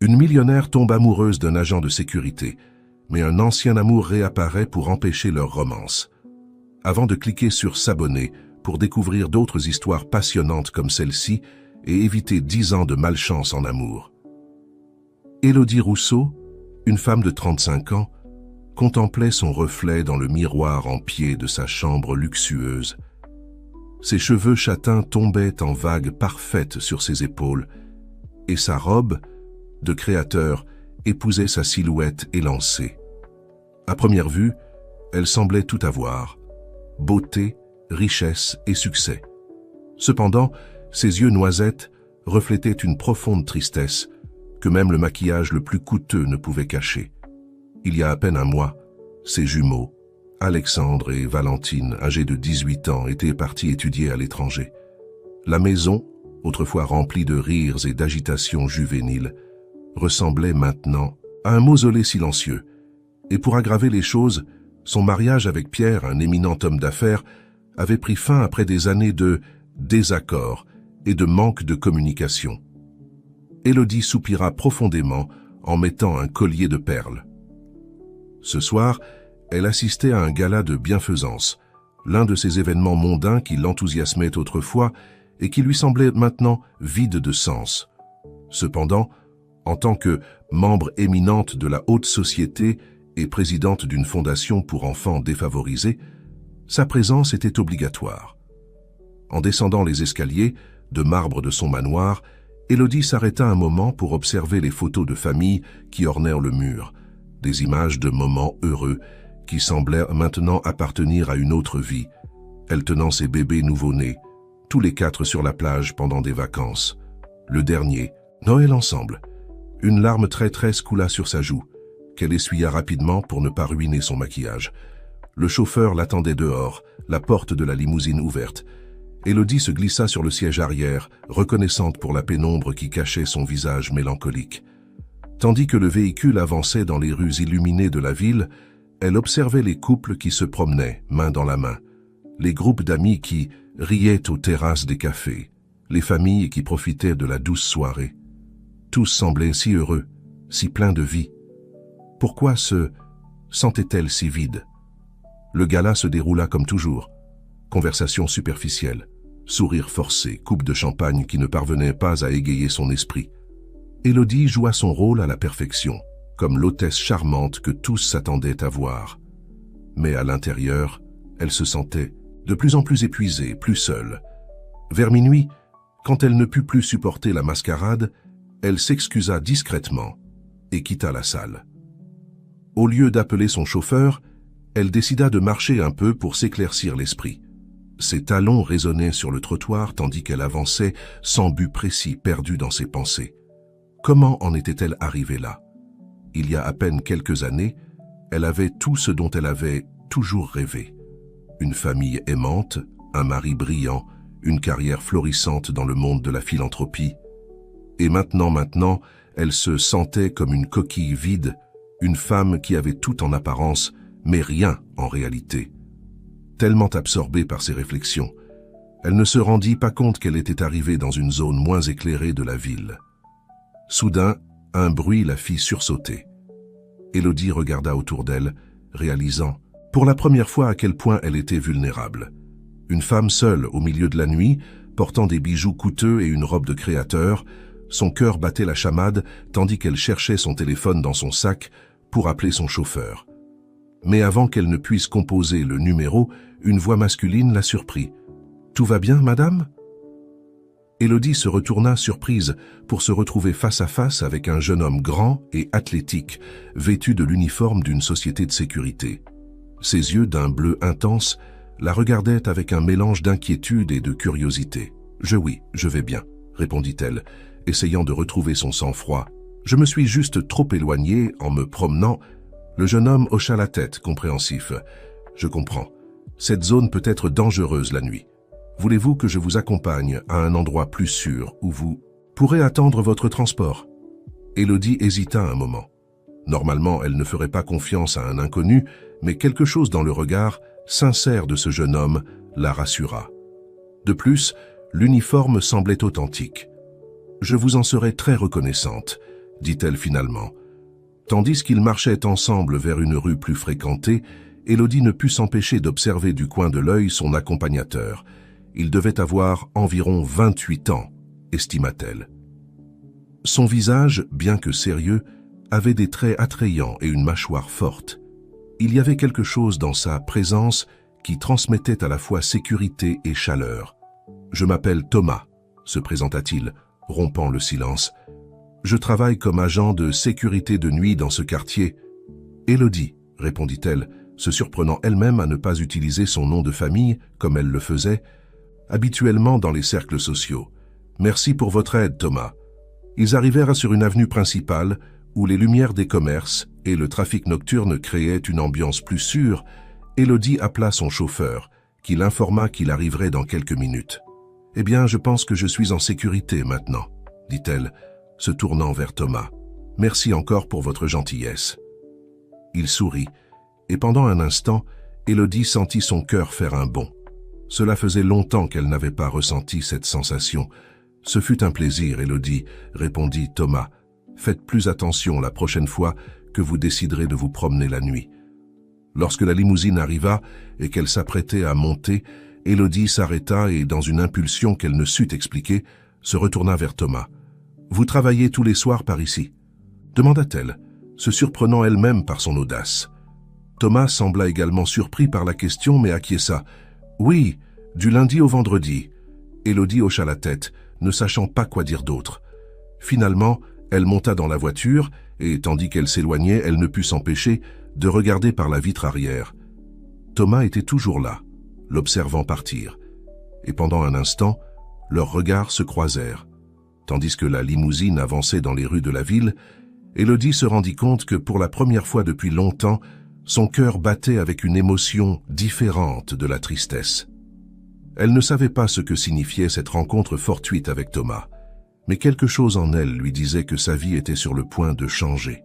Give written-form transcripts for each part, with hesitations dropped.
Une millionnaire tombe amoureuse d'un agent de sécurité, mais un ancien amour réapparaît pour empêcher leur romance. Avant de cliquer sur s'abonner pour découvrir d'autres histoires passionnantes comme celle-ci et éviter 10 ans de malchance en amour. Élodie Rousseau, une femme de 35 ans, contemplait son reflet dans le miroir en pied de sa chambre luxueuse. Ses cheveux châtains tombaient en vagues parfaites sur ses épaules et sa robe, de créateur, épousait sa silhouette élancée. À première vue, elle semblait tout avoir, beauté, richesse et succès. Cependant, ses yeux noisettes reflétaient une profonde tristesse que même le maquillage le plus coûteux ne pouvait cacher. Il y a à peine un mois, ses jumeaux, Alexandre et Valentine, âgés de 18 ans, étaient partis étudier à l'étranger. La maison, autrefois remplie de rires et d'agitations juvéniles, ressemblait maintenant à un mausolée silencieux. Et pour aggraver les choses, son mariage avec Pierre, un éminent homme d'affaires, avait pris fin après des années de désaccords et de manque de communication. Élodie soupira profondément en mettant un collier de perles. Ce soir, elle assistait à un gala de bienfaisance, l'un de ces événements mondains qui l'enthousiasmaient autrefois et qui lui semblaient maintenant vides de sens. Cependant, en tant que membre éminente de la haute société et présidente d'une fondation pour enfants défavorisés, sa présence était obligatoire. En descendant les escaliers de marbre de son manoir, Élodie s'arrêta un moment pour observer les photos de famille qui ornèrent le mur, des images de moments heureux qui semblaient maintenant appartenir à une autre vie, elle tenant ses bébés nouveau-nés, tous les 4 sur la plage pendant des vacances. Le dernier, Noël ensemble. Une larme traîtresse coula sur sa joue, qu'elle essuya rapidement pour ne pas ruiner son maquillage. Le chauffeur l'attendait dehors, la porte de la limousine ouverte. Élodie se glissa sur le siège arrière, reconnaissante pour la pénombre qui cachait son visage mélancolique. Tandis que le véhicule avançait dans les rues illuminées de la ville, elle observait les couples qui se promenaient, main dans la main, les groupes d'amis qui riaient aux terrasses des cafés, les familles qui profitaient de la douce soirée. Tous semblaient si heureux, si pleins de vie. Pourquoi se sentait-elle si vide? Le gala se déroula comme toujours. Conversation superficielle, sourire forcé, coupe de champagne qui ne parvenait pas à égayer son esprit. Élodie joua son rôle à la perfection, comme l'hôtesse charmante que tous s'attendaient à voir. Mais à l'intérieur, elle se sentait de plus en plus épuisée, plus seule. Vers minuit, quand elle ne put plus supporter la mascarade, elle s'excusa discrètement et quitta la salle. Au lieu d'appeler son chauffeur, elle décida de marcher un peu pour s'éclaircir l'esprit. Ses talons résonnaient sur le trottoir tandis qu'elle avançait sans but précis, perdue dans ses pensées. Comment en était-elle arrivée là? Il y a à peine quelques années, elle avait tout ce dont elle avait toujours rêvé. Une famille aimante, un mari brillant, une carrière florissante dans le monde de la philanthropie. Et maintenant, elle se sentait comme une coquille vide, une femme qui avait tout en apparence, mais rien en réalité. Tellement absorbée par ses réflexions, elle ne se rendit pas compte qu'elle était arrivée dans une zone moins éclairée de la ville. Soudain, un bruit la fit sursauter. Élodie regarda autour d'elle, réalisant, pour la première fois à quel point elle était vulnérable. Une femme seule au milieu de la nuit, portant des bijoux coûteux et une robe de créateur, son cœur battait la chamade tandis qu'elle cherchait son téléphone dans son sac pour appeler son chauffeur. Mais avant qu'elle ne puisse composer le numéro, une voix masculine la surprit. « Tout va bien, madame ?» Élodie se retourna surprise pour se retrouver face à face avec un jeune homme grand et athlétique, vêtu de l'uniforme d'une société de sécurité. Ses yeux d'un bleu intense la regardaient avec un mélange d'inquiétude et de curiosité. « Oui, je vais bien », répondit-elle, essayant de retrouver son sang-froid. « Je me suis juste trop éloignée en me promenant. » Le jeune homme hocha la tête, compréhensif. « Je comprends. Cette zone peut être dangereuse la nuit. Voulez-vous que je vous accompagne à un endroit plus sûr où vous pourrez attendre votre transport ?» Élodie hésita un moment. Normalement, elle ne ferait pas confiance à un inconnu, mais quelque chose dans le regard sincère de ce jeune homme la rassura. De plus, l'uniforme semblait authentique. « Je vous en serai très reconnaissante, dit-elle finalement. Tandis qu'ils marchaient ensemble vers une rue plus fréquentée, Élodie ne put s'empêcher d'observer du coin de l'œil son accompagnateur. Il devait avoir environ 28 ans, estima-t-elle. Son visage, bien que sérieux, avait des traits attrayants et une mâchoire forte. Il y avait quelque chose dans sa présence qui transmettait à la fois sécurité et chaleur. « Je m'appelle Thomas », se présenta-t-il, rompant le silence. « Je travaille comme agent de sécurité de nuit dans ce quartier. »« Élodie », répondit-elle, se surprenant elle-même à ne pas utiliser son nom de famille comme elle le faisait habituellement dans les cercles sociaux. « Merci pour votre aide, Thomas. » Ils arrivèrent sur une avenue principale où les lumières des commerces et le trafic nocturne créaient une ambiance plus sûre. Élodie appela son chauffeur, qui l'informa qu'il arriverait dans quelques minutes. « Eh bien, je pense que je suis en sécurité maintenant, » dit-elle, se tournant vers Thomas. « Merci encore pour votre gentillesse. » Il sourit, et pendant un instant, Élodie sentit son cœur faire un bond. Cela faisait longtemps qu'elle n'avait pas ressenti cette sensation. « Ce fut un plaisir, Élodie, » répondit Thomas. « Faites plus attention la prochaine fois que vous déciderez de vous promener la nuit. » Lorsque la limousine arriva et qu'elle s'apprêtait à monter, Élodie s'arrêta et, dans une impulsion qu'elle ne sut expliquer, se retourna vers Thomas. « Vous travaillez tous les soirs par ici ?» demanda-t-elle, se surprenant elle-même par son audace. Thomas sembla également surpris par la question, mais acquiesça. « Oui, du lundi au vendredi. » Élodie hocha la tête, ne sachant pas quoi dire d'autre. Finalement, elle monta dans la voiture et, tandis qu'elle s'éloignait, elle ne put s'empêcher de regarder par la vitre arrière. Thomas était toujours là, l'observant partir. Et pendant un instant, leurs regards se croisèrent. Tandis que la limousine avançait dans les rues de la ville, Élodie se rendit compte que pour la première fois depuis longtemps, son cœur battait avec une émotion différente de la tristesse. Elle ne savait pas ce que signifiait cette rencontre fortuite avec Thomas, mais quelque chose en elle lui disait que sa vie était sur le point de changer.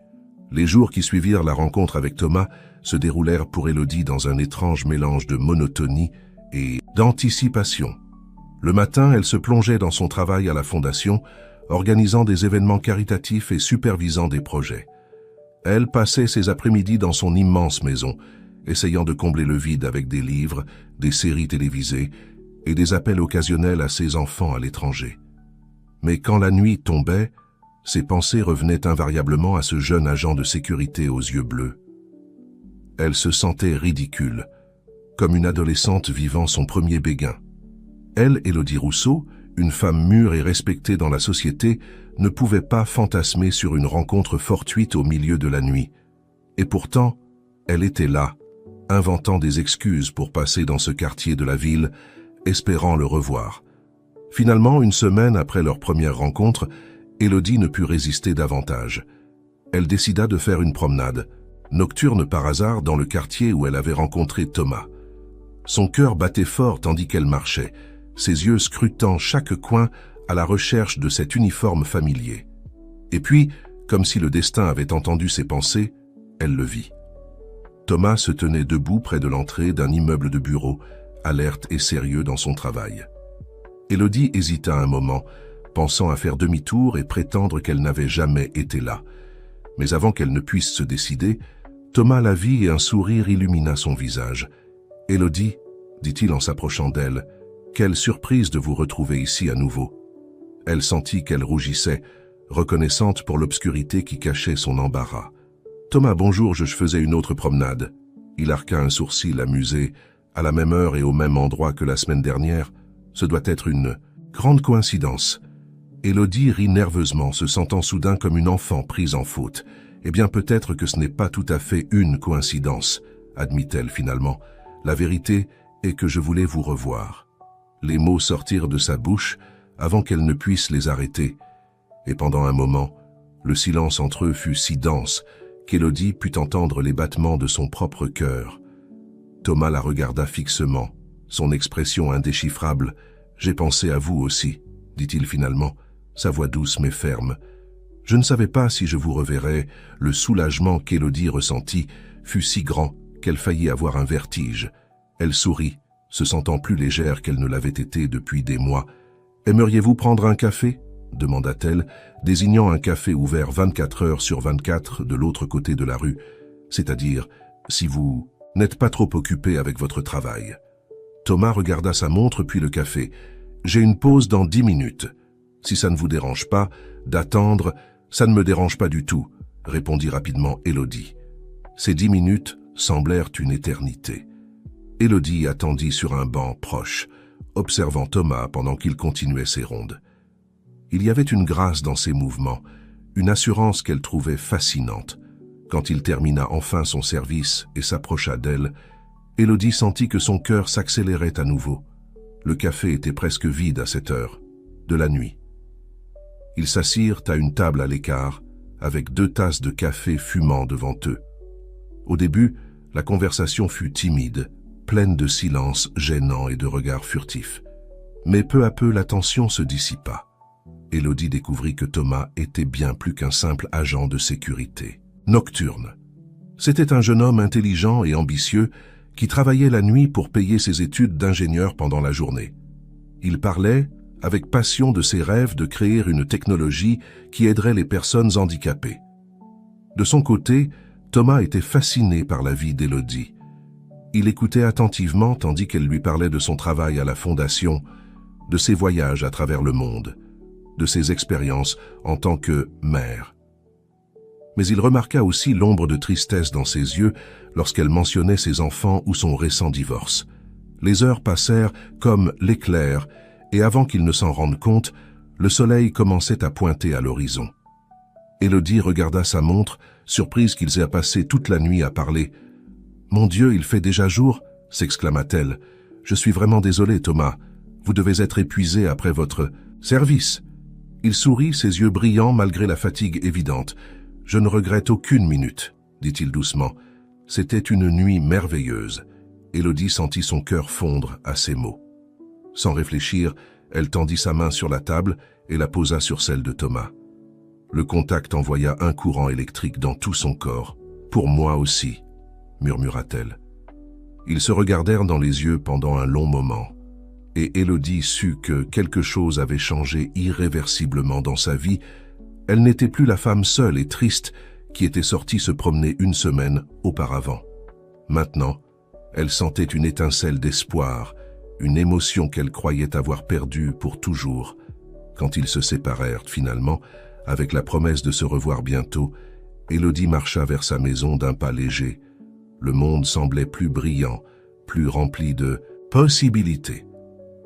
Les jours qui suivirent la rencontre avec Thomas se déroulèrent pour Élodie dans un étrange mélange de monotonie et d'anticipation. Le matin, elle se plongeait dans son travail à la fondation, organisant des événements caritatifs et supervisant des projets. Elle passait ses après-midi dans son immense maison, essayant de combler le vide avec des livres, des séries télévisées et des appels occasionnels à ses enfants à l'étranger. Mais quand la nuit tombait, ses pensées revenaient invariablement à ce jeune agent de sécurité aux yeux bleus. Elle se sentait ridicule, comme une adolescente vivant son premier béguin. Elle, Élodie Rousseau, une femme mûre et respectée dans la société, ne pouvait pas fantasmer sur une rencontre fortuite au milieu de la nuit. Et pourtant, elle était là, inventant des excuses pour passer dans ce quartier de la ville, espérant le revoir. Finalement, une semaine après leur première rencontre, Élodie ne put résister davantage. Elle décida de faire une promenade, nocturne par hasard, dans le quartier où elle avait rencontré Thomas. Son cœur battait fort tandis qu'elle marchait, ses yeux scrutant chaque coin à la recherche de cet uniforme familier. Et puis, comme si le destin avait entendu ses pensées, elle le vit. Thomas se tenait debout près de l'entrée d'un immeuble de bureau, alerte et sérieux dans son travail. Élodie hésita un moment, pensant à faire demi-tour et prétendre qu'elle n'avait jamais été là. Mais avant qu'elle ne puisse se décider, Thomas la vit et un sourire illumina son visage. « Élodie, » dit-il en s'approchant d'elle, « quelle surprise de vous retrouver ici à nouveau. » Elle sentit qu'elle rougissait, reconnaissante pour l'obscurité qui cachait son embarras. « Thomas, bonjour, je faisais une autre promenade. » Il arqua un sourcil amusé, à la même heure et au même endroit que la semaine dernière. Ce doit être une grande coïncidence. Élodie rit nerveusement, se sentant soudain comme une enfant prise en faute. « Eh bien, peut-être que ce n'est pas tout à fait une coïncidence, » admit-elle finalement. « La vérité est que je voulais vous revoir. » Les mots sortirent de sa bouche avant qu'elle ne puisse les arrêter. Et pendant un moment, le silence entre eux fut si dense qu'Élodie put entendre les battements de son propre cœur. Thomas la regarda fixement, son expression indéchiffrable. « J'ai pensé à vous aussi, » dit-il finalement, sa voix douce mais ferme. « Je ne savais pas si je vous reverrais. » Le soulagement qu'Élodie ressentit fut si grand qu'elle faillit avoir un vertige. Elle sourit, se sentant plus légère qu'elle ne l'avait été depuis des mois. « Aimeriez-vous prendre un café » demanda-t-elle, désignant un café ouvert 24 heures sur 24 de l'autre côté de la rue, c'est-à-dire si vous n'êtes pas trop occupé avec votre travail. Thomas regarda sa montre puis le café. « J'ai une pause dans 10 minutes. Si ça ne vous dérange pas d'attendre, ça ne me dérange pas du tout, » répondit rapidement Élodie. Ces 10 minutes semblèrent une éternité. Élodie attendit sur un banc proche, observant Thomas pendant qu'il continuait ses rondes. Il y avait une grâce dans ses mouvements, une assurance qu'elle trouvait fascinante. Quand il termina enfin son service et s'approcha d'elle, Élodie sentit que son cœur s'accélérait à nouveau. Le café était presque vide à cette heure, de la nuit. Ils s'assirent à une table à l'écart, avec 2 tasses de café fumant devant eux. Au début, la conversation fut timide, pleine de silence gênant et de regards furtifs. Mais peu à peu, la tension se dissipa. Élodie découvrit que Thomas était bien plus qu'un simple agent de sécurité. Nocturne. C'était un jeune homme intelligent et ambitieux qui travaillait la nuit pour payer ses études d'ingénieur pendant la journée. Il parlait avec passion de ses rêves de créer une technologie qui aiderait les personnes handicapées. De son côté, Thomas était fasciné par la vie d'Élodie. Il écoutait attentivement tandis qu'elle lui parlait de son travail à la fondation, de ses voyages à travers le monde, de ses expériences en tant que mère. Mais il remarqua aussi l'ombre de tristesse dans ses yeux lorsqu'elle mentionnait ses enfants ou son récent divorce. Les heures passèrent comme l'éclair, et avant qu'il ne s'en rende compte, le soleil commençait à pointer à l'horizon. Élodie regarda sa montre, surprise qu'ils aient passé toute la nuit à parler. « Mon Dieu, il fait déjà jour » s'exclama-t-elle. « Je suis vraiment désolée, Thomas. Vous devez être épuisé après votre service. » Il sourit, ses yeux brillants malgré la fatigue évidente. « Je ne regrette aucune minute, » dit-il doucement. C'était une nuit merveilleuse. Élodie sentit son cœur fondre à ces mots. Sans réfléchir, elle tendit sa main sur la table et la posa sur celle de Thomas. Le contact envoya un courant électrique dans tout son corps. « Pour moi aussi », murmura-t-elle. Ils se regardèrent dans les yeux pendant un long moment, et Élodie sut que quelque chose avait changé irréversiblement dans sa vie. Elle n'était plus la femme seule et triste qui était sortie se promener une semaine auparavant. Maintenant, elle sentait une étincelle d'espoir, une émotion qu'elle croyait avoir perdue pour toujours. Quand ils se séparèrent finalement, avec la promesse de se revoir bientôt, Élodie marcha vers sa maison d'un pas léger. Le monde semblait plus brillant, plus rempli de possibilités.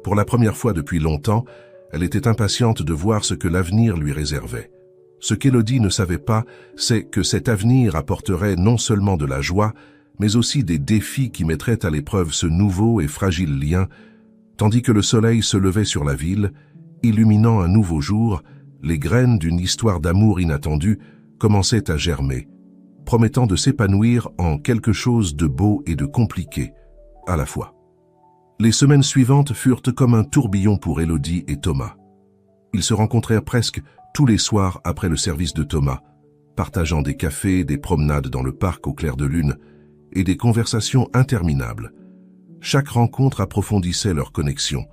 Pour la première fois depuis longtemps, elle était impatiente de voir ce que l'avenir lui réservait. Ce qu'Élodie ne savait pas, c'est que cet avenir apporterait non seulement de la joie, mais aussi des défis qui mettraient à l'épreuve ce nouveau et fragile lien, tandis que le soleil se levait sur la ville, illuminant un nouveau jour, les graines d'une histoire d'amour inattendue commençaient à germer, promettant de s'épanouir en quelque chose de beau et de compliqué à la fois. Les semaines suivantes furent comme un tourbillon pour Élodie et Thomas. Ils se rencontrèrent presque tous les soirs après le service de Thomas, partageant des cafés, des promenades dans le parc au clair de lune et des conversations interminables. Chaque rencontre approfondissait leur connexion,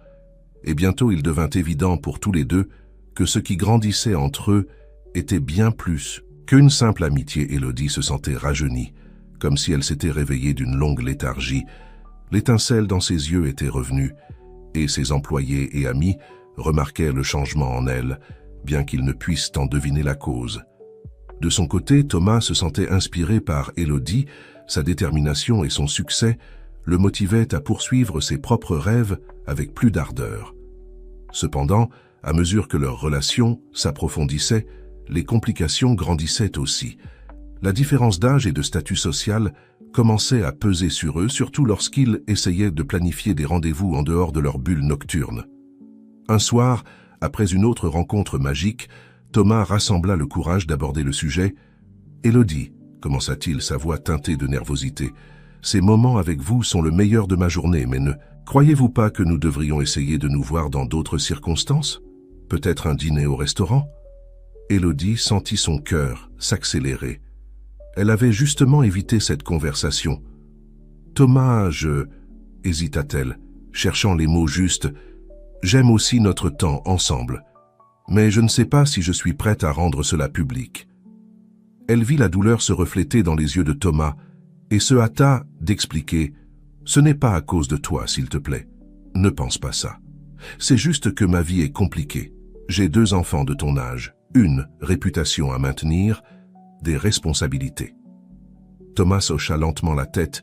et bientôt il devint évident pour tous les deux que ce qui grandissait entre eux était bien plus qu'une simple amitié. Élodie se sentait rajeunie, comme si elle s'était réveillée d'une longue léthargie. L'étincelle dans ses yeux était revenue, et ses employés et amis remarquaient le changement en elle, bien qu'ils ne puissent en deviner la cause. De son côté, Thomas se sentait inspiré par Élodie, sa détermination et son succès le motivaient à poursuivre ses propres rêves avec plus d'ardeur. Cependant, à mesure que leur relation s'approfondissait, les complications grandissaient aussi. La différence d'âge et de statut social commençait à peser sur eux, surtout lorsqu'ils essayaient de planifier des rendez-vous en dehors de leur bulle nocturne. Un soir, après une autre rencontre magique, Thomas rassembla le courage d'aborder le sujet. « Élodie », commença-t-il, sa voix teintée de nervosité, « ces moments avec vous sont le meilleur de ma journée, mais ne croyez-vous pas que nous devrions essayer de nous voir dans d'autres circonstances? Peut-être un dîner au restaurant ?» Élodie sentit son cœur s'accélérer. Elle avait justement évité cette conversation. « Thomas, hésita-t-elle, cherchant les mots justes, « j'aime aussi notre temps ensemble. mais je ne sais pas si je suis prête à rendre cela public. » Elle vit la douleur se refléter dans les yeux de Thomas et se hâta d'expliquer « Ce n'est pas à cause de toi, s'il te plaît. Ne pense pas ça. C'est juste que ma vie est compliquée. J'ai 2 enfants de ton âge, une réputation à maintenir, des responsabilités. » Thomas hocha lentement la tête,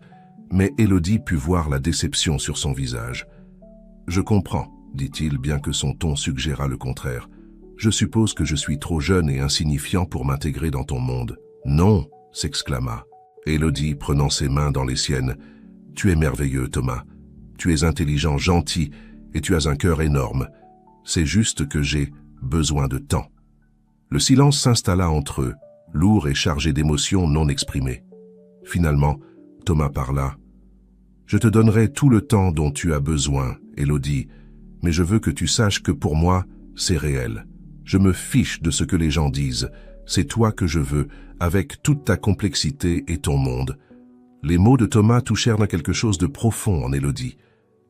mais Élodie put voir la déception sur son visage. « Je comprends, » dit-il, bien que son ton suggérât le contraire. « Je suppose que je suis trop jeune et insignifiant pour m'intégrer dans ton monde. »« Non !» s'exclama Élodie, prenant ses mains dans les siennes. « Tu es merveilleux, Thomas. Tu es intelligent, gentil, et tu as un cœur énorme. C'est juste que j'ai besoin de temps. » Le silence s'installa entre eux, lourd et chargé d'émotions non exprimées. Finalement, Thomas parla. « Je te donnerai tout le temps dont tu as besoin, Élodie, mais je veux que tu saches que pour moi, c'est réel. Je me fiche de ce que les gens disent. C'est toi que je veux, avec toute ta complexité et ton monde. » Les mots de Thomas touchèrent dans quelque chose de profond en Élodie.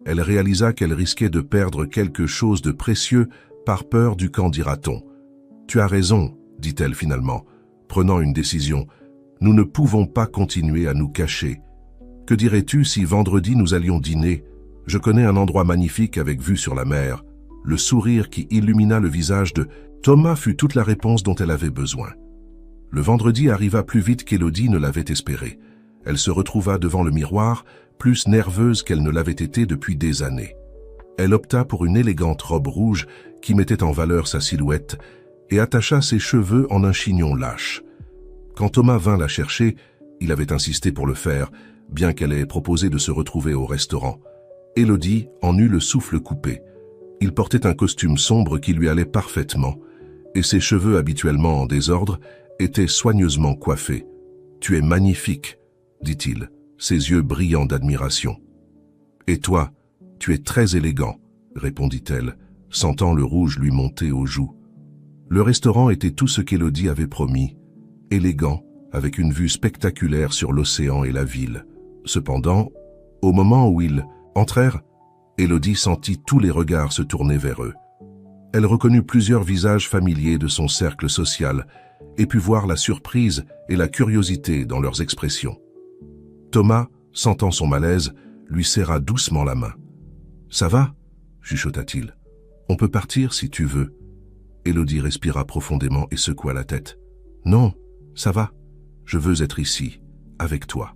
Elle réalisa qu'elle risquait de perdre quelque chose de précieux par peur du qu'en dira-t-on. « Tu as raison, » dit-elle finalement, prenant une décision. « Nous ne pouvons pas continuer à nous cacher. Que dirais-tu si vendredi nous allions dîner? Je connais un endroit magnifique avec vue sur la mer. » Le sourire qui illumina le visage de Thomas fut toute la réponse dont elle avait besoin. Le vendredi arriva plus vite qu'Élodie ne l'avait espéré. Elle se retrouva devant le miroir, plus nerveuse qu'elle ne l'avait été depuis des années. Elle opta pour une élégante robe rouge qui mettait en valeur sa silhouette et attacha ses cheveux en un chignon lâche. Quand Thomas vint la chercher, il avait insisté pour le faire, bien qu'elle ait proposé de se retrouver au restaurant. Élodie en eut le souffle coupé. Il portait un costume sombre qui lui allait parfaitement, et ses cheveux habituellement en désordre étaient soigneusement coiffés. « Tu es magnifique, » dit-il, ses yeux brillants d'admiration. « Et toi, tu es très élégant, » répondit-elle, sentant le rouge lui monter aux joues. Le restaurant était tout ce qu'Élodie avait promis, élégant, avec une vue spectaculaire sur l'océan et la ville. Cependant, au moment où ils entrèrent, Élodie sentit tous les regards se tourner vers eux. Elle reconnut plusieurs visages familiers de son cercle social et put voir la surprise et la curiosité dans leurs expressions. Thomas, sentant son malaise, lui serra doucement la main. « Ça va ?» chuchota-t-il. « On peut partir si tu veux. » Élodie respira profondément et secoua la tête. « Non, ça va. Je veux être ici, avec toi. »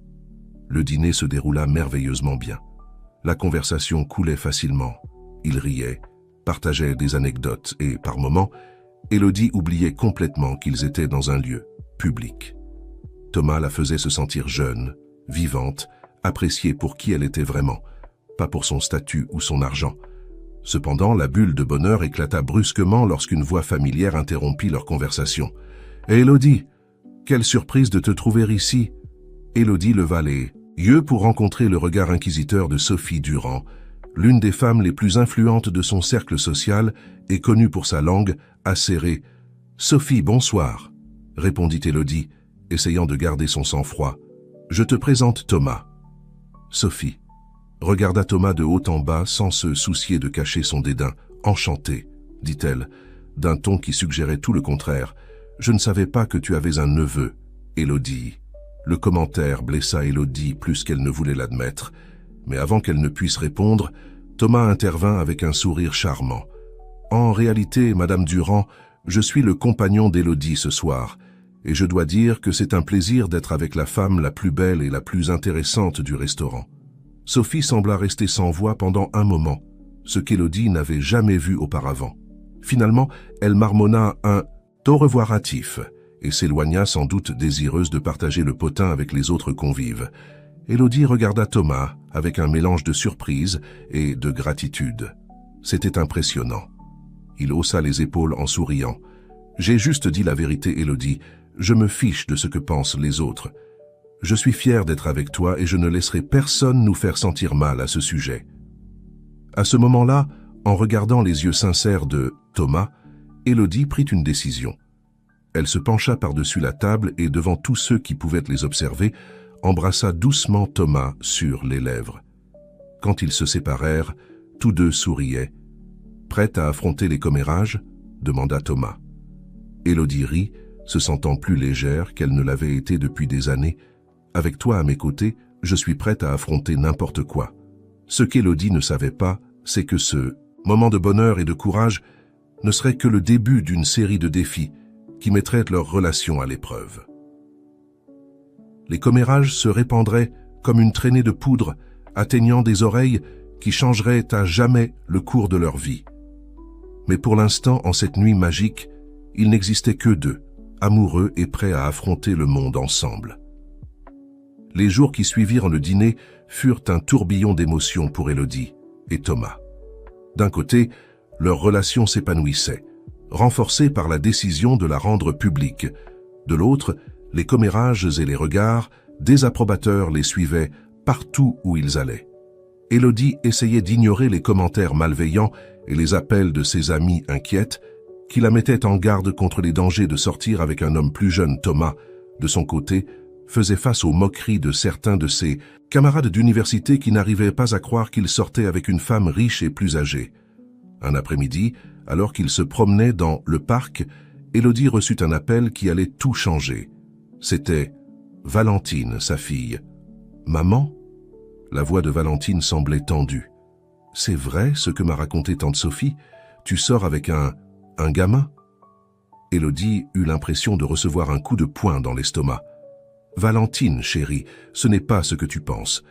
Le dîner se déroula merveilleusement bien. La conversation coulait facilement. Ils riaient, partageaient des anecdotes et, par moments, Élodie oubliait complètement qu'ils étaient dans un lieu public. Thomas la faisait se sentir jeune, vivante, appréciée pour qui elle était vraiment, pas pour son statut ou son argent. Cependant, la bulle de bonheur éclata brusquement lorsqu'une voix familière interrompit leur conversation. « Élodie, quelle surprise de te trouver ici !» Élodie leva les yeux pour rencontrer le regard inquisiteur de Sophie Durand, l'une des femmes les plus influentes de son cercle social et connue pour sa langue acérée. « Sophie, bonsoir !» répondit Élodie, essayant de garder son sang-froid. « Je te présente Thomas. » Sophie regarda Thomas de haut en bas sans se soucier de cacher son dédain. « Enchantée, » dit-elle, d'un ton qui suggérait tout le contraire. « Je ne savais pas que tu avais un neveu, Élodie. » Le commentaire blessa Élodie plus qu'elle ne voulait l'admettre, mais avant qu'elle ne puisse répondre, Thomas intervint avec un sourire charmant. « En réalité, Madame Durand, je suis le compagnon d'Élodie ce soir, et je dois dire que c'est un plaisir d'être avec la femme la plus belle et la plus intéressante du restaurant. » Sophie sembla rester sans voix pendant un moment, ce qu'Élodie n'avait jamais vu auparavant. Finalement, elle marmonna un « au revoir hâtif » et s'éloigna sans doute désireuse de partager le potin avec les autres convives. Élodie regarda Thomas avec un mélange de surprise et de gratitude. C'était impressionnant. Il haussa les épaules en souriant. « J'ai juste dit la vérité, Élodie. Je me fiche de ce que pensent les autres. Je suis fier d'être avec toi et je ne laisserai personne nous faire sentir mal à ce sujet. » À ce moment-là, en regardant les yeux sincères de Thomas, Élodie prit une décision. Elle se pencha par-dessus la table et, devant tous ceux qui pouvaient les observer, embrassa doucement Thomas sur les lèvres. Quand ils se séparèrent, tous deux souriaient. « Prête à affronter les commérages » demanda Thomas. Élodie rit, se sentant plus légère qu'elle ne l'avait été depuis des années. Avec toi à mes côtés, je suis prête à affronter n'importe quoi. Ce qu'Élodie ne savait pas, c'est que ce moment de bonheur et de courage ne serait que le début d'une série de défis qui mettraient leur relation à l'épreuve. Les commérages se répandraient comme une traînée de poudre, atteignant des oreilles qui changeraient à jamais le cours de leur vie. Mais pour l'instant, en cette nuit magique, il n'existait que deux, amoureux et prêts à affronter le monde ensemble. Les jours qui suivirent le dîner furent un tourbillon d'émotions pour Élodie et Thomas. D'un côté, leur relation s'épanouissait, renforcée par la décision de la rendre publique. De l'autre, les commérages et les regards désapprobateurs les suivaient partout où ils allaient. Élodie essayait d'ignorer les commentaires malveillants et les appels de ses amies inquiètes qui la mettaient en garde contre les dangers de sortir avec un homme plus jeune. Thomas, de son côté, faisait face aux moqueries de certains de ses camarades d'université qui n'arrivaient pas à croire qu'il sortait avec une femme riche et plus âgée. Un après-midi, alors qu'il se promenait dans le parc, Élodie reçut un appel qui allait tout changer. C'était Valentine, sa fille. « Maman ?» La voix de Valentine semblait tendue. « C'est vrai ce que m'a raconté tante Sophie? Tu sors avec un gamin ?» Élodie eut l'impression de recevoir un coup de poing dans l'estomac. « Valentine, chérie, ce n'est pas ce que tu penses.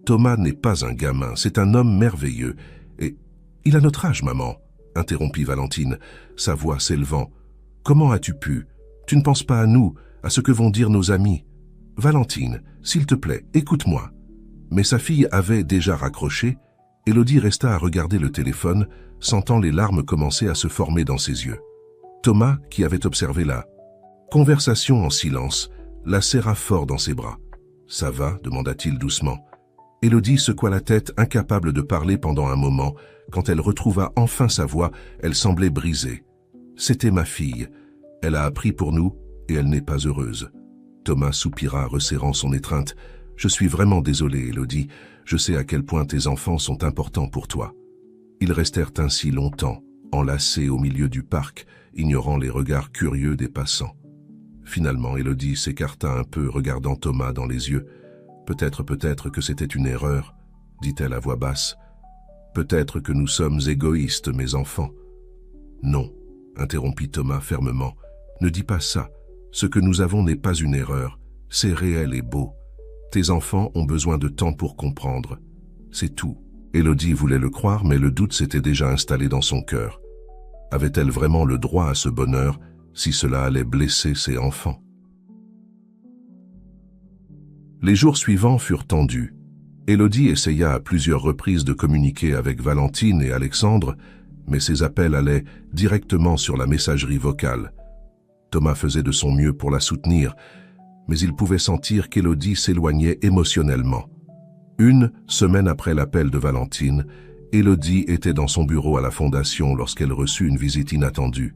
Thomas n'est pas un gamin, c'est un homme merveilleux. Et il a notre âge, maman, » interrompit Valentine, sa voix s'élevant. « Comment as-tu pu? Tu ne penses pas à nous, à ce que vont dire nos amis. Valentine, s'il te plaît, écoute-moi. » Mais sa fille avait déjà raccroché. Élodie resta à regarder le téléphone, sentant les larmes commencer à se former dans ses yeux. Thomas, qui avait observé la conversation en silence, la serra fort dans ses bras. « Ça va ?» demanda-t-il doucement. Élodie secoua la tête, incapable de parler pendant un moment. Quand elle retrouva enfin sa voix, elle semblait brisée. « C'était ma fille. Elle a appris pour nous et elle n'est pas heureuse. » Thomas soupira, resserrant son étreinte. « Je suis vraiment désolé, Élodie. Je sais à quel point tes enfants sont importants pour toi. » Ils restèrent ainsi longtemps, enlacés au milieu du parc, ignorant les regards curieux des passants. Finalement, Élodie s'écarta un peu, regardant Thomas dans les yeux. « Peut-être que c'était une erreur, » dit-elle à voix basse. « Peut-être que nous sommes égoïstes, mes enfants. »« Non, » interrompit Thomas fermement. « Ne dis pas ça. Ce que nous avons n'est pas une erreur. C'est réel et beau. Tes enfants ont besoin de temps pour comprendre. C'est tout. » Élodie voulait le croire, mais le doute s'était déjà installé dans son cœur. Avait-elle vraiment le droit à ce bonheur si cela allait blesser ses enfants? Les jours suivants furent tendus. Élodie essaya à plusieurs reprises de communiquer avec Valentine et Alexandre, mais ses appels allaient directement sur la messagerie vocale. Thomas faisait de son mieux pour la soutenir, mais il pouvait sentir qu'Élodie s'éloignait émotionnellement. Une semaine après l'appel de Valentine, Élodie était dans son bureau à la Fondation lorsqu'elle reçut une visite inattendue.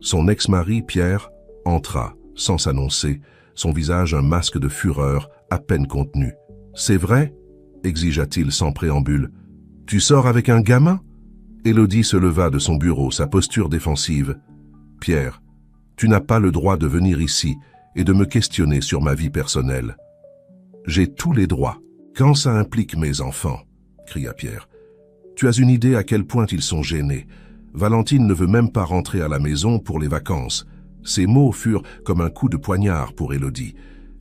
Son ex-mari, Pierre, entra, sans s'annoncer, son visage un masque de fureur à peine contenu. « C'est vrai ?» exigea-t-il sans préambule. « Tu sors avec un gamin ?» Élodie se leva de son bureau, sa posture défensive. « Pierre, tu n'as pas le droit de venir ici et de me questionner sur ma vie personnelle. »« J'ai tous les droits. Quand ça implique mes enfants, » cria Pierre. « Tu as une idée à quel point ils sont gênés. Valentine ne veut même pas rentrer à la maison pour les vacances. » Ces mots furent comme un coup de poignard pour Élodie.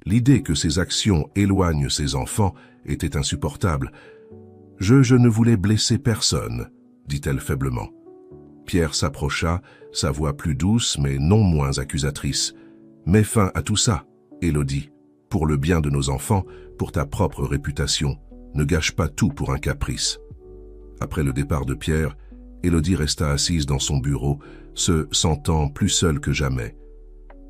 L'idée que ses actions éloignent ses enfants était insupportable. « Je ne voulais blesser personne, » dit-elle faiblement. Pierre s'approcha, sa voix plus douce mais non moins accusatrice. « Mets fin à tout ça, Élodie. Pour le bien de nos enfants, pour ta propre réputation, ne gâche pas tout pour un caprice. » Après le départ de Pierre, Élodie resta assise dans son bureau, se sentant plus seule que jamais.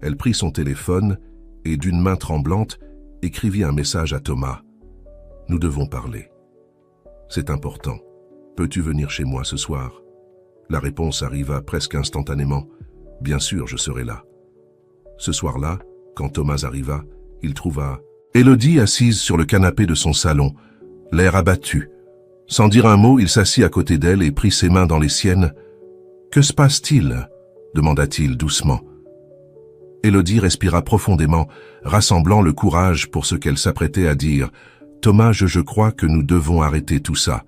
Elle prit son téléphone et, d'une main tremblante, écrivit un message à Thomas. « Nous devons parler. C'est important. Peux-tu venir chez moi ce soir ?» La réponse arriva presque instantanément. « Bien sûr, je serai là. » Ce soir-là, quand Thomas arriva, il trouva Élodie assise sur le canapé de son salon, l'air abattu. Sans dire un mot, il s'assit à côté d'elle et prit ses mains dans les siennes. « Que se passe-t-il » demanda-t-il doucement. Élodie respira profondément, rassemblant le courage pour ce qu'elle s'apprêtait à dire. « Thomas, je crois que nous devons arrêter tout ça. »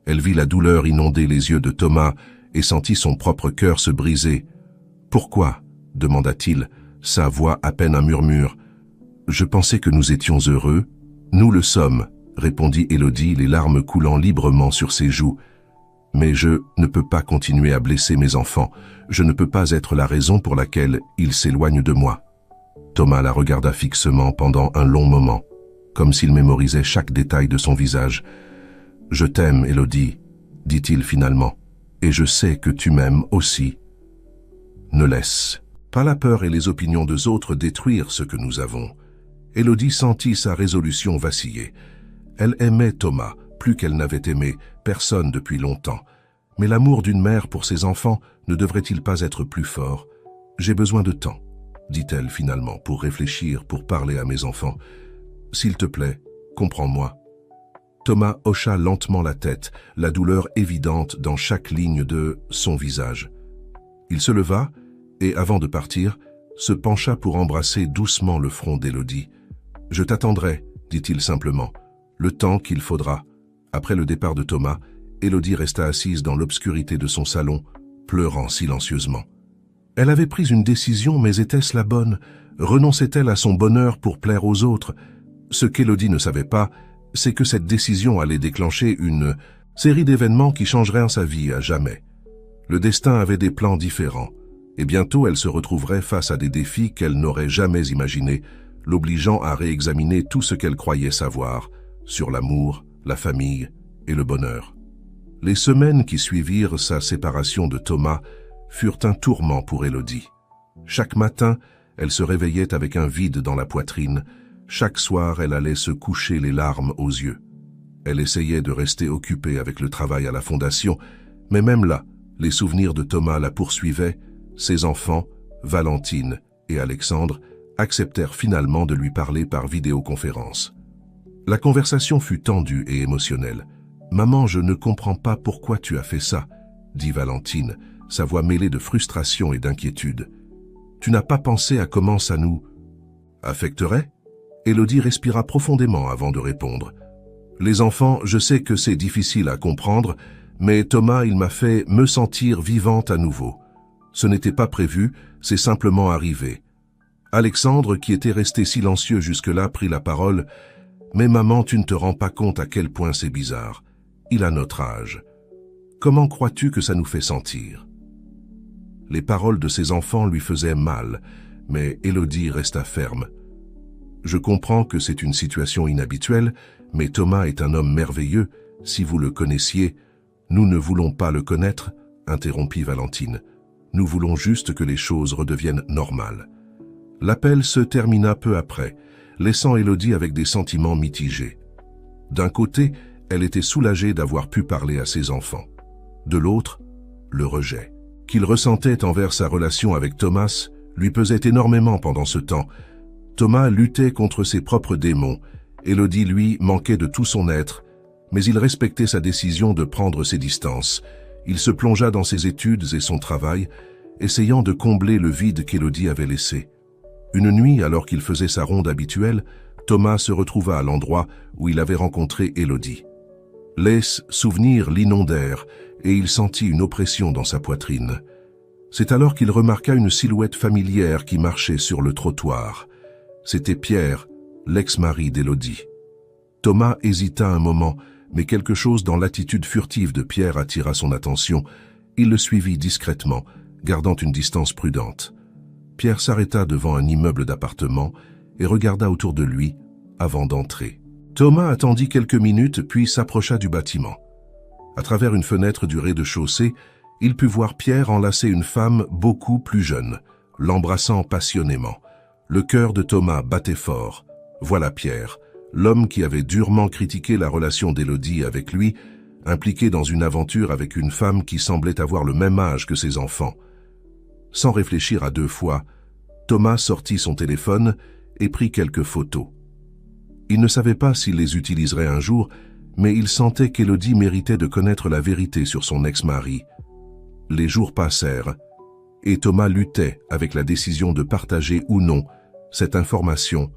Elle vit la douleur inonder les yeux de Thomas et sentit son propre cœur se briser. « Pourquoi ?» demanda-t-il, sa voix à peine un murmure. « Je pensais que nous étions heureux. »« Nous le sommes, » répondit Élodie, les larmes coulant librement sur ses joues. « Mais je ne peux pas continuer à blesser mes enfants. Je ne peux pas être la raison pour laquelle ils s'éloignent de moi. » Thomas la regarda fixement pendant un long moment, comme s'il mémorisait chaque détail de son visage. « Je t'aime, Élodie, » dit-il finalement, « et je sais que tu m'aimes aussi. Ne laisse pas la peur et les opinions des autres détruire ce que nous avons. » Élodie sentit sa résolution vaciller. Elle aimait Thomas, plus qu'elle n'avait aimé personne depuis longtemps. Mais l'amour d'une mère pour ses enfants ne devrait-il pas être plus fort? « J'ai besoin de temps, » dit-elle finalement, pour réfléchir, pour parler à mes enfants. « S'il te plaît, comprends-moi. » Thomas hocha lentement la tête, la douleur évidente dans chaque ligne de son visage. Il se leva et, avant de partir, se pencha pour embrasser doucement le front d'Élodie. « Je t'attendrai, » dit-il simplement, « le temps qu'il faudra. » Après le départ de Thomas, Élodie resta assise dans l'obscurité de son salon, pleurant silencieusement. Elle avait pris une décision, mais était-ce la bonne? Renonçait-elle à son bonheur pour plaire aux autres? Ce qu'Élodie ne savait pas, c'est que cette décision allait déclencher une série d'événements qui changeraient sa vie à jamais. Le destin avait des plans différents, et bientôt elle se retrouverait face à des défis qu'elle n'aurait jamais imaginés, l'obligeant à réexaminer tout ce qu'elle croyait savoir sur l'amour, la famille et le bonheur. Les semaines qui suivirent sa séparation de Thomas furent un tourment pour Élodie. Chaque matin, elle se réveillait avec un vide dans la poitrine. Chaque soir, elle allait se coucher les larmes aux yeux. Elle essayait de rester occupée avec le travail à la fondation, mais même là, les souvenirs de Thomas la poursuivaient. Ses enfants, Valentine et Alexandre, acceptèrent finalement de lui parler par vidéoconférence. La conversation fut tendue et émotionnelle. « Maman, je ne comprends pas pourquoi tu as fait ça, » dit Valentine, sa voix mêlée de frustration et d'inquiétude. « Tu n'as pas pensé à comment ça nous affecterait ?» Élodie respira profondément avant de répondre. « Les enfants, je sais que c'est difficile à comprendre, mais Thomas, il m'a fait me sentir vivante à nouveau. Ce n'était pas prévu, c'est simplement arrivé. » Alexandre, qui était resté silencieux jusque-là, prit la parole. « Mais maman, tu ne te rends pas compte à quel point c'est bizarre. Il a notre âge. Comment crois-tu que ça nous fait sentir ?» Les paroles de ses enfants lui faisaient mal, mais Élodie resta ferme. « Je comprends que c'est une situation inhabituelle, mais Thomas est un homme merveilleux. Si vous le connaissiez, nous ne voulons pas le connaître, » interrompit Valentine. « Nous voulons juste que les choses redeviennent normales. » L'appel se termina peu après, laissant Élodie avec des sentiments mitigés. D'un côté, elle était soulagée d'avoir pu parler à ses enfants. De l'autre, le rejet qu'il ressentait envers sa relation avec Thomas lui pesait énormément pendant ce temps. Thomas luttait contre ses propres démons. Élodie, lui, manquait de tout son être, mais il respectait sa décision de prendre ses distances. Il se plongea dans ses études et son travail, essayant de combler le vide qu'Élodie avait laissé. Une nuit, alors qu'il faisait sa ronde habituelle, Thomas se retrouva à l'endroit où il avait rencontré Élodie. Les souvenirs l'inondèrent et il sentit une oppression dans sa poitrine. C'est alors qu'il remarqua une silhouette familière qui marchait sur le trottoir. C'était Pierre, l'ex-mari d'Élodie. Thomas hésita un moment, mais quelque chose dans l'attitude furtive de Pierre attira son attention. Il le suivit discrètement, gardant une distance prudente. Pierre s'arrêta devant un immeuble d'appartements et regarda autour de lui avant d'entrer. Thomas attendit quelques minutes puis s'approcha du bâtiment. À travers une fenêtre du rez-de-chaussée, il put voir Pierre enlacer une femme beaucoup plus jeune, l'embrassant passionnément. Le cœur de Thomas battait fort. Voilà Pierre, l'homme qui avait durement critiqué la relation d'Élodie avec lui, impliqué dans une aventure avec une femme qui semblait avoir le même âge que ses enfants. Sans réfléchir à deux fois, Thomas sortit son téléphone et prit quelques photos. Il ne savait pas s'il les utiliserait un jour, mais il sentait qu'Élodie méritait de connaître la vérité sur son ex-mari. Les jours passèrent, et Thomas luttait avec la décision de partager ou non cette information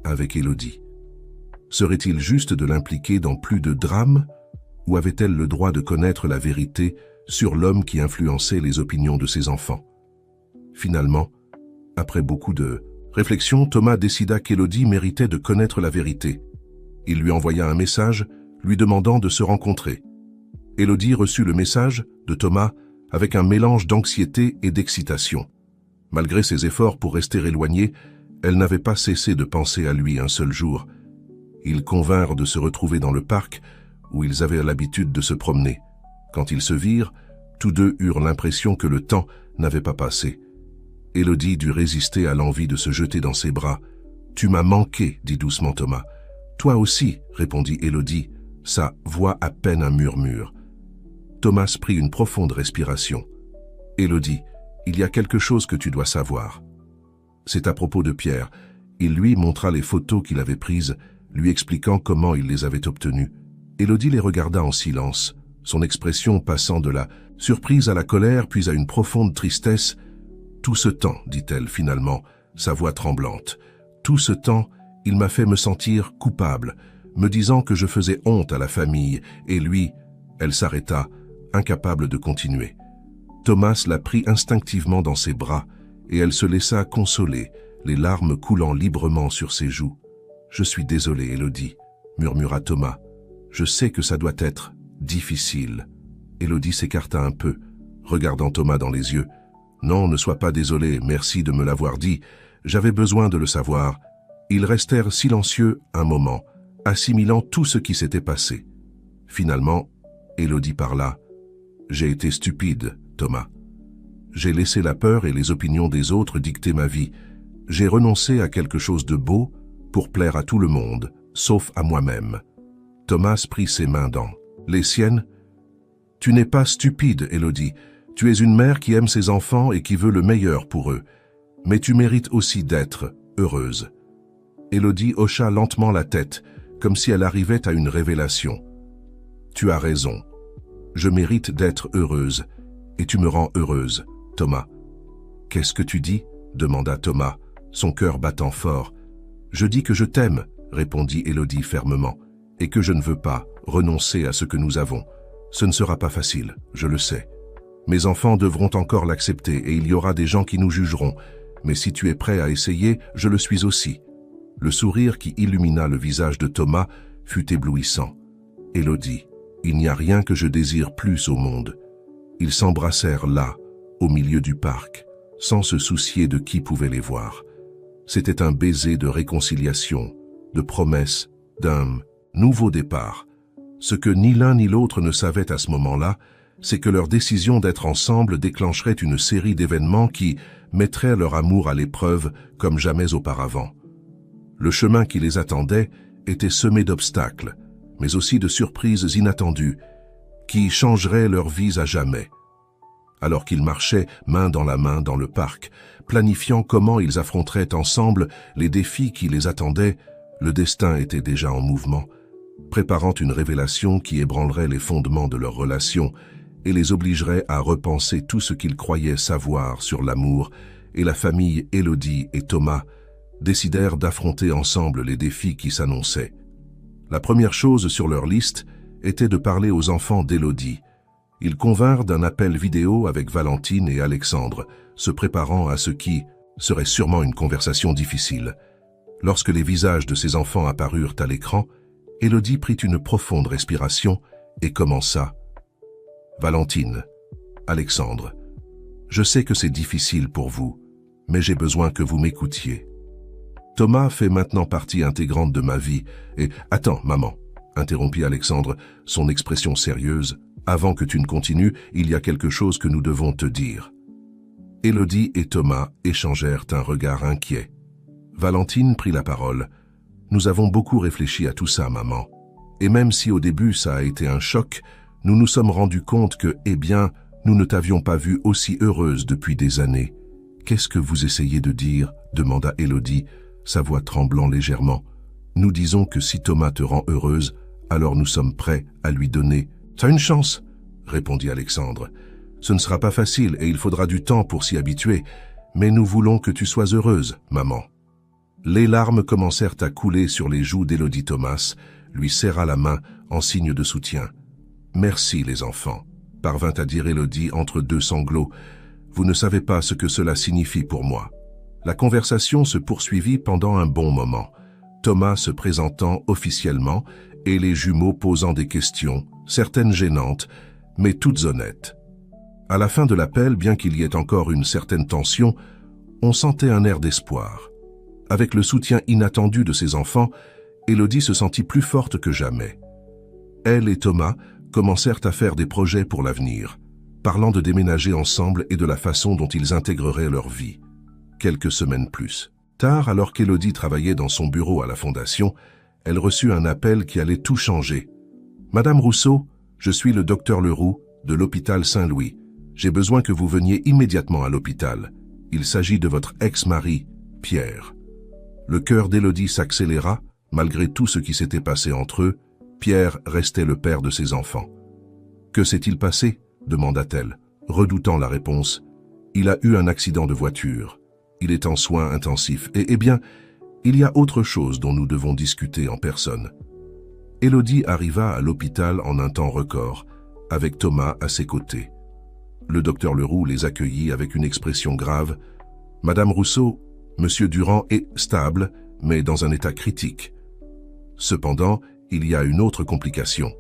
avec Élodie. Serait-il juste de l'impliquer dans plus de drames, ou avait-elle le droit de connaître la vérité sur l'homme qui influençait les opinions de ses enfants? Finalement, après beaucoup de réflexion, Thomas décida qu'Élodie méritait de connaître la vérité. Il lui envoya un message lui demandant de se rencontrer. Élodie reçut le message de Thomas avec un mélange d'anxiété et d'excitation. Malgré ses efforts pour rester éloignée, elle n'avait pas cessé de penser à lui un seul jour. Ils convinrent de se retrouver dans le parc où ils avaient l'habitude de se promener. Quand ils se virent, tous deux eurent l'impression que le temps n'avait pas passé. Élodie dut résister à l'envie de se jeter dans ses bras. « Tu m'as manqué, dit doucement Thomas. »« Toi aussi, répondit Élodie, sa voix à peine un murmure. Thomas prit une profonde respiration. « Élodie, il y a quelque chose que tu dois savoir. » C'est à propos de Pierre. Il lui montra les photos qu'il avait prises, lui expliquant comment il les avait obtenues. Élodie les regarda en silence, son expression passant de la surprise à la colère, puis à une profonde tristesse. « Tout ce temps, dit-elle finalement, sa voix tremblante, tout ce temps, il m'a fait me sentir coupable, me disant que je faisais honte à la famille, et lui, elle s'arrêta, incapable de continuer. Thomas la prit instinctivement dans ses bras, et elle se laissa consoler, les larmes coulant librement sur ses joues. « Je suis désolé, Élodie, » murmura Thomas. « Je sais que ça doit être difficile. » Élodie s'écarta un peu, regardant Thomas dans les yeux. « Non, ne sois pas désolé, merci de me l'avoir dit. J'avais besoin de le savoir. » Ils restèrent silencieux un moment, assimilant tout ce qui s'était passé. Finalement, Élodie parla. « J'ai été stupide, Thomas. J'ai laissé la peur et les opinions des autres dicter ma vie. J'ai renoncé à quelque chose de beau pour plaire à tout le monde, sauf à moi-même. » Thomas prit ses mains dans les siennes. « Tu n'es pas stupide, Élodie. Tu es une mère qui aime ses enfants et qui veut le meilleur pour eux. Mais tu mérites aussi d'être heureuse. » Élodie hocha lentement la tête, comme si elle arrivait à une révélation. « Tu as raison. Je mérite d'être heureuse, et tu me rends heureuse, Thomas. »« Qu'est-ce que tu dis ?» demanda Thomas, son cœur battant fort. « Je dis que je t'aime, » répondit Élodie fermement, « et que je ne veux pas renoncer à ce que nous avons. Ce ne sera pas facile, je le sais. Mes enfants devront encore l'accepter et il y aura des gens qui nous jugeront, mais si tu es prêt à essayer, je le suis aussi. » Le sourire qui illumina le visage de Thomas fut éblouissant. « Élodie, il n'y a rien que je désire plus au monde. » Ils s'embrassèrent là, au milieu du parc, sans se soucier de qui pouvait les voir. C'était un baiser de réconciliation, de promesse, d'un nouveau départ. Ce que ni l'un ni l'autre ne savaient à ce moment-là, c'est que leur décision d'être ensemble déclencherait une série d'événements qui mettraient leur amour à l'épreuve comme jamais auparavant. Le chemin qui les attendait était semé d'obstacles, mais aussi de surprises inattendues, qui changeraient leurs vies à jamais. Alors qu'ils marchaient main dans la main dans le parc, planifiant comment ils affronteraient ensemble les défis qui les attendaient, le destin était déjà en mouvement, préparant une révélation qui ébranlerait les fondements de leur relation et les obligerait à repenser tout ce qu'ils croyaient savoir sur l'amour, et la famille Élodie et Thomas décidèrent d'affronter ensemble les défis qui s'annonçaient. La première chose sur leur liste était de parler aux enfants d'Élodie. Ils convinrent d'un appel vidéo avec Valentine et Alexandre, se préparant à ce qui serait sûrement une conversation difficile. Lorsque les visages de ces enfants apparurent à l'écran, Élodie prit une profonde respiration et commença. « Valentine, Alexandre, je sais que c'est difficile pour vous, mais j'ai besoin que vous m'écoutiez. Thomas fait maintenant partie intégrante de ma vie et... » « Attends, maman, » interrompit Alexandre, son expression sérieuse. « Avant que tu ne continues, il y a quelque chose que nous devons te dire. » Élodie et Thomas échangèrent un regard inquiet. Valentine prit la parole. « Nous avons beaucoup réfléchi à tout ça, maman. Et même si au début ça a été un choc, nous nous sommes rendus compte que, eh bien, nous ne t'avions pas vue aussi heureuse depuis des années. »« Qu'est-ce que vous essayez de dire ?» demanda Élodie, sa voix tremblant légèrement. « Nous disons que si Thomas te rend heureuse, alors nous sommes prêts à lui donner. »« T'as une chance !» répondit Alexandre. « Ce ne sera pas facile et il faudra du temps pour s'y habituer, mais nous voulons que tu sois heureuse, maman. » Les larmes commencèrent à couler sur les joues d'Élodie. Thomas lui serra la main en signe de soutien. « Merci les enfants, » parvint à dire Élodie entre deux sanglots. « Vous ne savez pas ce que cela signifie pour moi. » La conversation se poursuivit pendant un bon moment, Thomas se présentant officiellement et les jumeaux posant des questions, certaines gênantes, mais toutes honnêtes. À la fin de l'appel, bien qu'il y ait encore une certaine tension, on sentait un air d'espoir. Avec le soutien inattendu de ses enfants, Élodie se sentit plus forte que jamais. Elle et Thomas commencèrent à faire des projets pour l'avenir, parlant de déménager ensemble et de la façon dont ils intégreraient leur vie. Quelques semaines plus tard, alors qu'Élodie travaillait dans son bureau à la Fondation, elle reçut un appel qui allait tout changer. « Madame Rousseau, je suis le docteur Leroux de l'hôpital Saint-Louis. J'ai besoin que vous veniez immédiatement à l'hôpital. Il s'agit de votre ex-mari, Pierre. » Le cœur d'Élodie s'accéléra, malgré tout ce qui s'était passé entre eux. Pierre restait le père de ses enfants. « Que s'est-il passé ?» demanda-t-elle, redoutant la réponse. « Il a eu un accident de voiture. Il est en soins intensifs. Eh bien, il y a autre chose dont nous devons discuter en personne. » Élodie arriva à l'hôpital en un temps record, avec Thomas à ses côtés. Le docteur Leroux les accueillit avec une expression grave. « Madame Rousseau, Monsieur Durand est stable, mais dans un état critique. » Cependant, il y a une autre complication.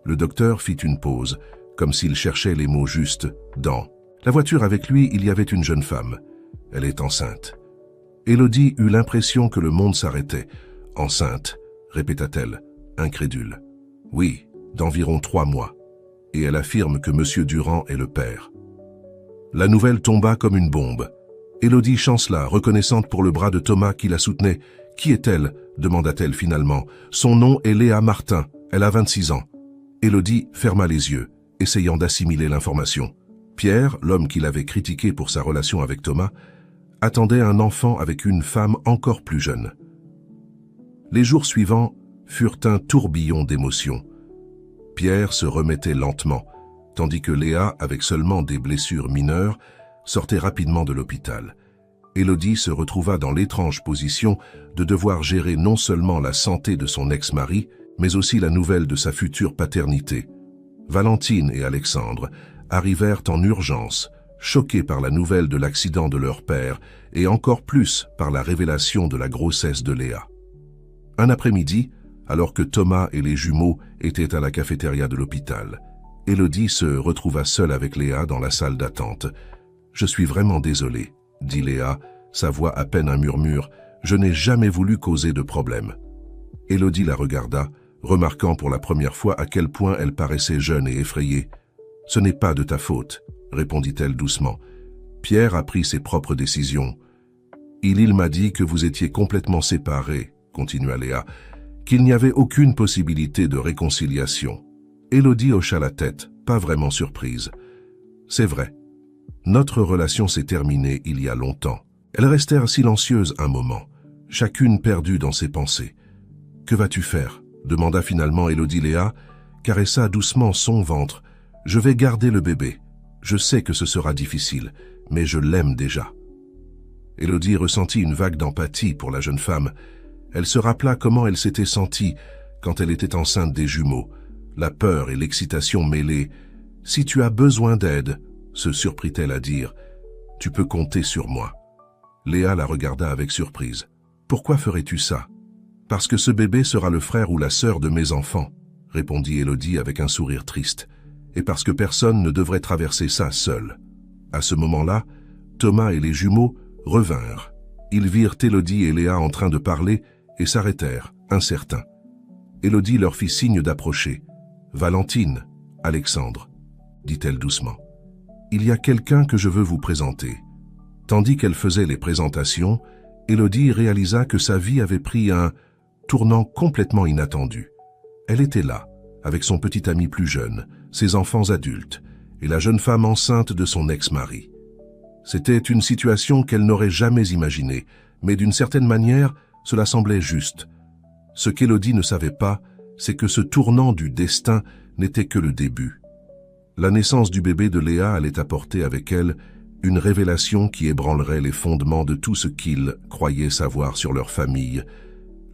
Le docteur fit une pause, comme s'il cherchait les mots justes. Dans la voiture avec lui, il y avait une jeune femme. Elle est enceinte. Élodie eut l'impression que le monde s'arrêtait. « Enceinte », répéta-t-elle, incrédule. « Oui, d'environ 3 mois. Et elle affirme que Monsieur Durand est le père. » La nouvelle tomba comme une bombe. Élodie chancela, reconnaissante pour le bras de Thomas qui la soutenait. « Qui est-elle » demanda-t-elle finalement. « Son nom est Léa Martin. Elle a 26 ans. » Élodie ferma les yeux, essayant d'assimiler l'information. Pierre, l'homme qui l'avait critiqué pour sa relation avec Thomas, attendait un enfant avec une femme encore plus jeune. Les jours suivants furent un tourbillon d'émotions. Pierre se remettait lentement, tandis que Léa, avec seulement des blessures mineures, sortait rapidement de l'hôpital. Élodie se retrouva dans l'étrange position de devoir gérer non seulement la santé de son ex-mari, mais aussi la nouvelle de sa future paternité. Valentine et Alexandre arrivèrent en urgence, choqués par la nouvelle de l'accident de leur père et encore plus par la révélation de la grossesse de Léa. Un après-midi, alors que Thomas et les jumeaux étaient à la cafétéria de l'hôpital, Élodie se retrouva seule avec Léa dans la salle d'attente. « Je suis vraiment désolée, » dit Léa, sa voix à peine un murmure. « Je n'ai jamais voulu causer de problème. » Élodie la regarda, remarquant pour la première fois à quel point elle paraissait jeune et effrayée. « Ce n'est pas de ta faute, » répondit-elle doucement. « Pierre a pris ses propres décisions. Il m'a dit que vous étiez complètement séparés, » continua Léa, « qu'il n'y avait aucune possibilité de réconciliation. » Élodie hocha la tête, pas vraiment surprise. « C'est vrai. Notre relation s'est terminée il y a longtemps. » Elles restèrent silencieuses un moment, chacune perdue dans ses pensées. « Que vas-tu faire ?» demanda finalement Élodie. Léa caressa doucement son ventre. « Je vais garder le bébé. Je sais que ce sera difficile, mais je l'aime déjà. » Élodie ressentit une vague d'empathie pour la jeune femme. Elle se rappela comment elle s'était sentie quand elle était enceinte des jumeaux, la peur et l'excitation mêlées. « Si tu as besoin d'aide, » se surprit-elle à dire, « tu peux compter sur moi. » Léa la regarda avec surprise. « Pourquoi ferais-tu ça ?»« Parce que ce bébé sera le frère ou la sœur de mes enfants, » répondit Élodie avec un sourire triste. « Et parce que personne ne devrait traverser ça seul. » À ce moment-là, Thomas et les jumeaux revinrent. Ils virent Élodie et Léa en train de parler et s'arrêtèrent, incertains. Élodie leur fit signe d'approcher. « Valentine, Alexandre, » dit-elle doucement. « Il y a quelqu'un que je veux vous présenter. » Tandis qu'elle faisait les présentations, Élodie réalisa que sa vie avait pris un tournant complètement inattendu. Elle était là, avec son petit ami plus jeune, ses enfants adultes, et la jeune femme enceinte de son ex-mari. C'était une situation qu'elle n'aurait jamais imaginée, mais d'une certaine manière, cela semblait juste. Ce qu'Élodie ne savait pas, c'est que ce tournant du destin n'était que le début. La naissance du bébé de Léa allait apporter avec elle une révélation qui ébranlerait les fondements de tout ce qu'ils croyaient savoir sur leur famille,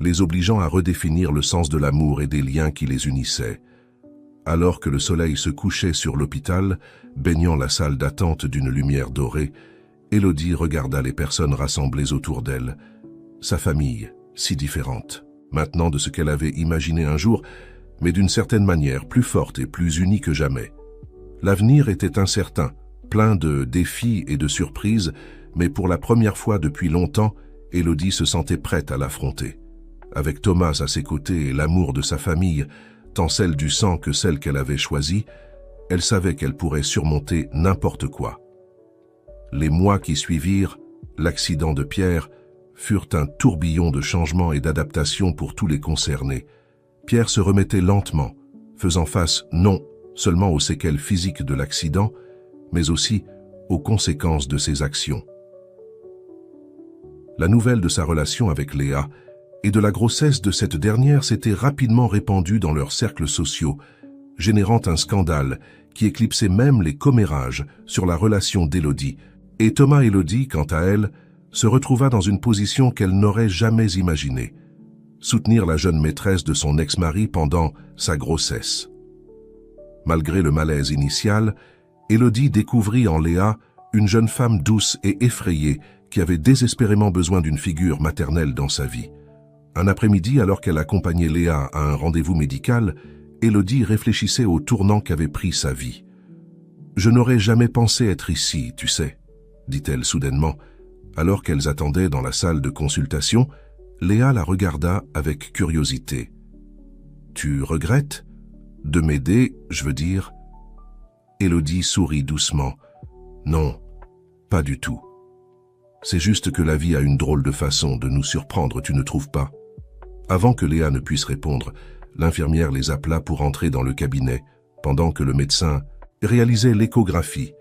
les obligeant à redéfinir le sens de l'amour et des liens qui les unissaient. Alors que le soleil se couchait sur l'hôpital, baignant la salle d'attente d'une lumière dorée, Élodie regarda les personnes rassemblées autour d'elle. Sa famille, si différente, maintenant de ce qu'elle avait imaginé un jour, mais d'une certaine manière plus forte et plus unie que jamais. L'avenir était incertain, plein de défis et de surprises, mais pour la première fois depuis longtemps, Élodie se sentait prête à l'affronter. Avec Thomas à ses côtés et l'amour de sa famille, tant celle du sang que celle qu'elle avait choisie, elle savait qu'elle pourrait surmonter n'importe quoi. Les mois qui suivirent, l'accident de Pierre, furent un tourbillon de changements et d'adaptations pour tous les concernés. Pierre se remettait lentement, faisant face non seulement aux séquelles physiques de l'accident, mais aussi aux conséquences de ses actions. La nouvelle de sa relation avec Léa et de la grossesse de cette dernière s'était rapidement répandue dans leurs cercles sociaux, générant un scandale qui éclipsait même les commérages sur la relation d'Élodie. Et Thomas Élodie, quant à elle, se retrouva dans une position qu'elle n'aurait jamais imaginée: soutenir la jeune maîtresse de son ex-mari pendant sa grossesse. Malgré le malaise initial, Élodie découvrit en Léa une jeune femme douce et effrayée qui avait désespérément besoin d'une figure maternelle dans sa vie. Un après-midi, alors qu'elle accompagnait Léa à un rendez-vous médical, Élodie réfléchissait au tournant qu'avait pris sa vie. « Je n'aurais jamais pensé être ici, tu sais », dit-elle soudainement. Alors qu'elles attendaient dans la salle de consultation, Léa la regarda avec curiosité. « Tu regrettes ? De m'aider, je veux dire ?» Élodie sourit doucement. « Non, pas du tout. C'est juste que la vie a une drôle de façon de nous surprendre, tu ne trouves pas ?» Avant que Léa ne puisse répondre, l'infirmière les appela pour entrer dans le cabinet, pendant que le médecin réalisait l'échographie.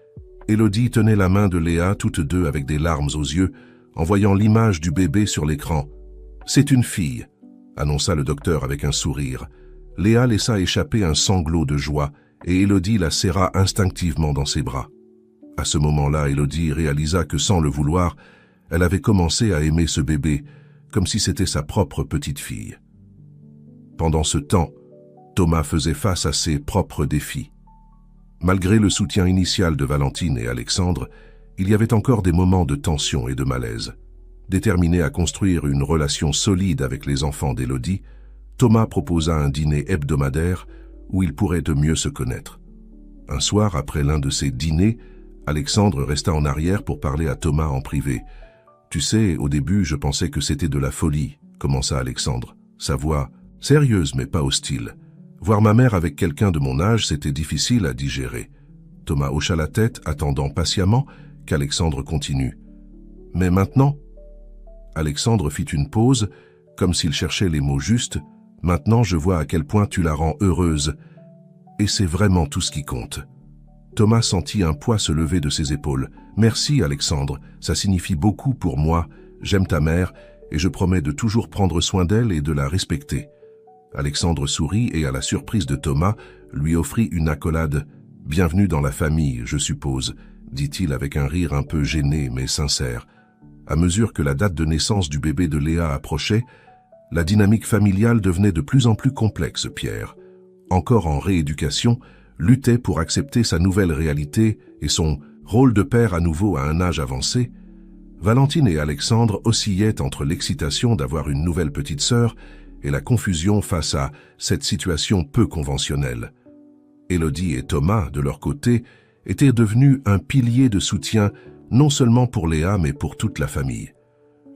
Élodie tenait la main de Léa, toutes deux avec des larmes aux yeux, en voyant l'image du bébé sur l'écran. « C'est une fille », annonça le docteur avec un sourire. Léa laissa échapper un sanglot de joie et Élodie la serra instinctivement dans ses bras. À ce moment-là, Élodie réalisa que sans le vouloir, elle avait commencé à aimer ce bébé, comme si c'était sa propre petite fille. Pendant ce temps, Thomas faisait face à ses propres défis. Malgré le soutien initial de Valentine et Alexandre, il y avait encore des moments de tension et de malaise. Déterminé à construire une relation solide avec les enfants d'Élodie, Thomas proposa un dîner hebdomadaire où ils pourraient de mieux se connaître. Un soir, après l'un de ces dîners, Alexandre resta en arrière pour parler à Thomas en privé. « Tu sais, au début, je pensais que c'était de la folie », commença Alexandre, sa voix sérieuse mais pas hostile. Voir ma mère avec quelqu'un de mon âge, c'était difficile à digérer. Thomas hocha la tête, attendant patiemment qu'Alexandre continue. « Mais maintenant ?» Alexandre fit une pause, comme s'il cherchait les mots justes. « Maintenant, je vois à quel point tu la rends heureuse. Et c'est vraiment tout ce qui compte. » Thomas sentit un poids se lever de ses épaules. « Merci, Alexandre, ça signifie beaucoup pour moi. J'aime ta mère et je promets de toujours prendre soin d'elle et de la respecter. » Alexandre sourit et, à la surprise de Thomas, lui offrit une accolade. « Bienvenue dans la famille, je suppose », dit-il avec un rire un peu gêné mais sincère. À mesure que la date de naissance du bébé de Léa approchait, la dynamique familiale devenait de plus en plus complexe. Pierre, encore en rééducation, luttait pour accepter sa nouvelle réalité et son rôle de père à nouveau à un âge avancé. Valentine et Alexandre oscillaient entre l'excitation d'avoir une nouvelle petite sœur et la confusion face à cette situation peu conventionnelle. Élodie et Thomas, de leur côté, étaient devenus un pilier de soutien non seulement pour Léa mais pour toute la famille.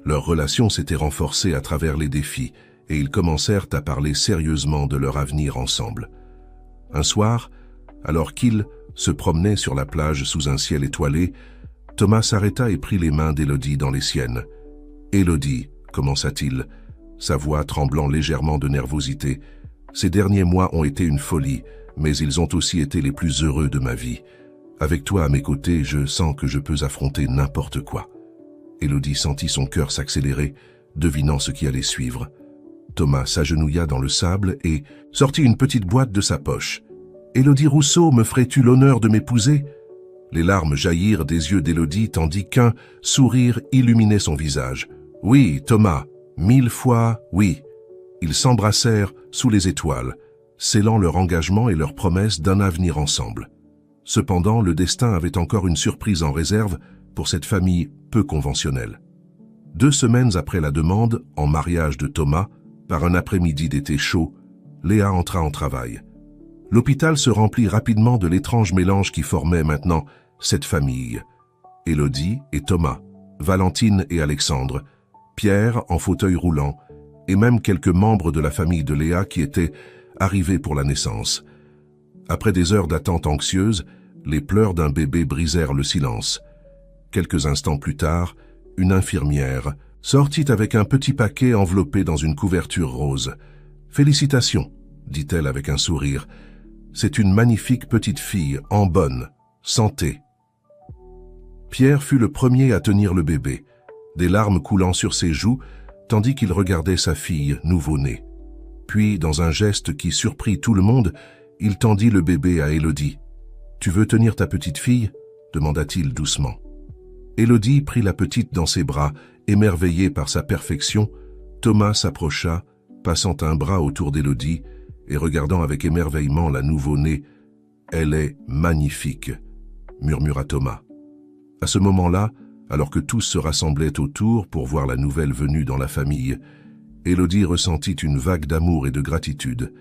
Leur relation s'était renforcée à travers les défis et ils commencèrent à parler sérieusement de leur avenir ensemble. Un soir, alors qu'ils se promenaient sur la plage sous un ciel étoilé, Thomas s'arrêta et prit les mains d'Élodie dans les siennes. « Élodie, commença-t-il, sa voix tremblant légèrement de nervosité, « ces derniers mois ont été une folie, mais ils ont aussi été les plus heureux de ma vie. Avec toi à mes côtés, je sens que je peux affronter n'importe quoi. » Élodie sentit son cœur s'accélérer, devinant ce qui allait suivre. Thomas s'agenouilla dans le sable et sortit une petite boîte de sa poche. Élodie Rousseau, me ferais-tu l'honneur de m'épouser » Les larmes jaillirent des yeux d'Élodie tandis qu'un sourire illuminait son visage. « Oui, Thomas, 1000 fois oui. » Ils s'embrassèrent sous les étoiles, scellant leur engagement et leur promesse d'un avenir ensemble. Cependant, le destin avait encore une surprise en réserve pour cette famille peu conventionnelle. 2 semaines après la demande en mariage de Thomas, par un après-midi d'été chaud, Léa entra en travail. L'hôpital se remplit rapidement de l'étrange mélange qui formait maintenant cette famille. Élodie et Thomas, Valentine et Alexandre, Pierre en fauteuil roulant, et même quelques membres de la famille de Léa qui étaient arrivés pour la naissance. Après des heures d'attente anxieuse, les pleurs d'un bébé brisèrent le silence. Quelques instants plus tard, une infirmière sortit avec un petit paquet enveloppé dans une couverture rose. « Félicitations », dit-elle avec un sourire. « C'est une magnifique petite fille, en bonne santé. » Pierre fut le premier à tenir le bébé, des larmes coulant sur ses joues, tandis qu'il regardait sa fille nouveau-née. Puis, dans un geste qui surprit tout le monde, il tendit le bébé à Élodie. « Tu veux tenir ta petite fille » demanda-t-il doucement. Élodie prit la petite dans ses bras, émerveillée par sa perfection. Thomas s'approcha, passant un bras autour d'Élodie et regardant avec émerveillement la nouveau-née. « Elle est magnifique » murmura Thomas. À ce moment-là, alors que tous se rassemblaient autour pour voir la nouvelle venue dans la famille, Élodie ressentit une vague d'amour et de gratitude.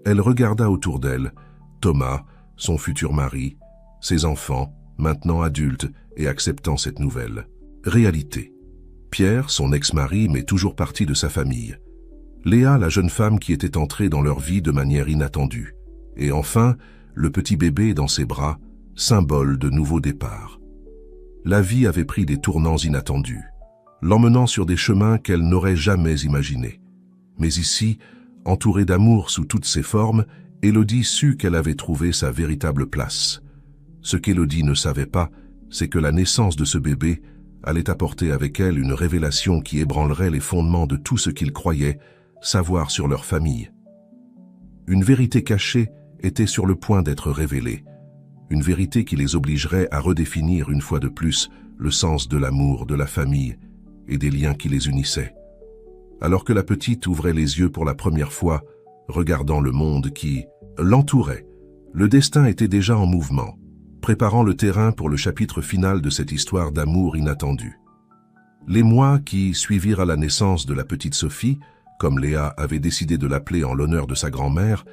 Elle regarda autour d'elle, Thomas, son futur mari, ses enfants, maintenant adultes et acceptant cette nouvelle réalité. Pierre, son ex-mari, mais toujours partie de sa famille. Léa, la jeune femme qui était entrée dans leur vie de manière inattendue. Et enfin, le petit bébé dans ses bras, symbole de nouveau départ. La vie avait pris des tournants inattendus, l'emmenant sur des chemins qu'elle n'aurait jamais imaginés. Mais ici, entourée d'amour sous toutes ses formes, Élodie sut qu'elle avait trouvé sa véritable place. Ce qu'Élodie ne savait pas, c'est que la naissance de ce bébé allait apporter avec elle une révélation qui ébranlerait les fondements de tout ce qu'ils croyaient savoir sur leur famille. Une vérité cachée était sur le point d'être révélée, une vérité qui les obligerait à redéfinir une fois de plus le sens de l'amour, de la famille et des liens qui les unissaient. Alors que la petite ouvrait les yeux pour la première fois, regardant le monde qui l'entourait, le destin était déjà en mouvement, préparant le terrain pour le chapitre final de cette histoire d'amour inattendue. Les mois qui suivirent à la naissance de la petite Sophie, comme Léa avait décidé de l'appeler en l'honneur de sa grand-mère,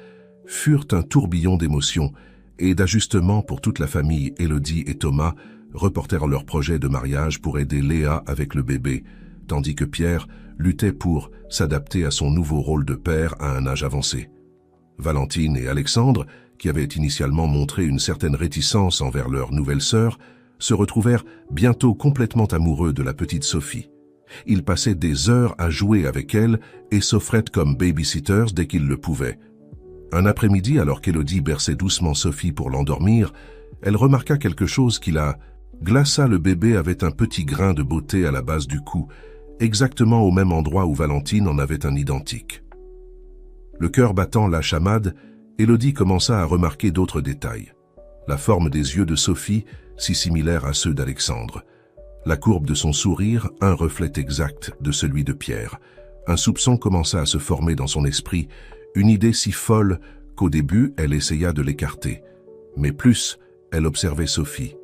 furent un tourbillon d'émotions et d'ajustements pour toute la famille. Élodie et Thomas reportèrent leur projet de mariage pour aider Léa avec le bébé, tandis que Pierre luttait pour s'adapter à son nouveau rôle de père à un âge avancé. Valentine et Alexandre, qui avaient initialement montré une certaine réticence envers leur nouvelle sœur, se retrouvèrent bientôt complètement amoureux de la petite Sophie. Ils passaient des heures à jouer avec elle et s'offraient comme babysitters dès qu'ils le pouvaient. Un après-midi, alors qu'Élodie berçait doucement Sophie pour l'endormir, elle remarqua quelque chose qui la glaça. Le bébé avait un petit grain de beauté à la base du cou, exactement au même endroit où Valentine en avait un identique. Le cœur battant la chamade, Élodie commença à remarquer d'autres détails. La forme des yeux de Sophie, si similaire à ceux d'Alexandre. La courbe de son sourire, un reflet exact de celui de Pierre. Un soupçon commença à se former dans son esprit, une idée si folle qu'au début, elle essaya de l'écarter. Mais plus elle observait Sophie,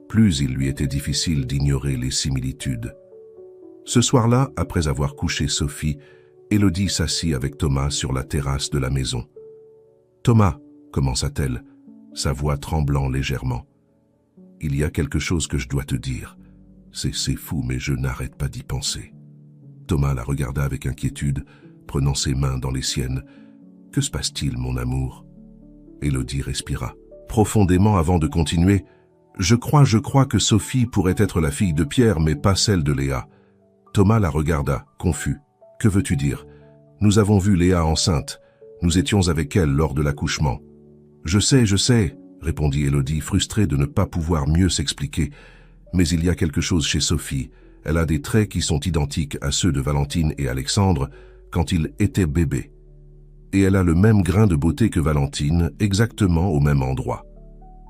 plus il lui était difficile d'ignorer les similitudes. Ce soir-là, après avoir couché Sophie, Élodie s'assit avec Thomas sur la terrasse de la maison. « Thomas » commença-t-elle, sa voix tremblant légèrement. « Il y a quelque chose que je dois te dire. C'est fou, mais je n'arrête pas d'y penser. » Thomas la regarda avec inquiétude, prenant ses mains dans les siennes. « Que se passe-t-il, mon amour ?» Élodie respira profondément avant de continuer. « Je crois que Sophie pourrait être la fille de Pierre, mais pas celle de Léa. » Thomas la regarda, confus. « Que veux-tu dire ? Nous avons vu Léa enceinte. Nous étions avec elle lors de l'accouchement. »« Je sais, » répondit Élodie, frustrée de ne pas pouvoir mieux s'expliquer. « Mais il y a quelque chose chez Sophie. Elle a des traits qui sont identiques à ceux de Valentine et Alexandre quand ils étaient bébés. » et elle a le même grain de beauté que Valentine, exactement au même endroit.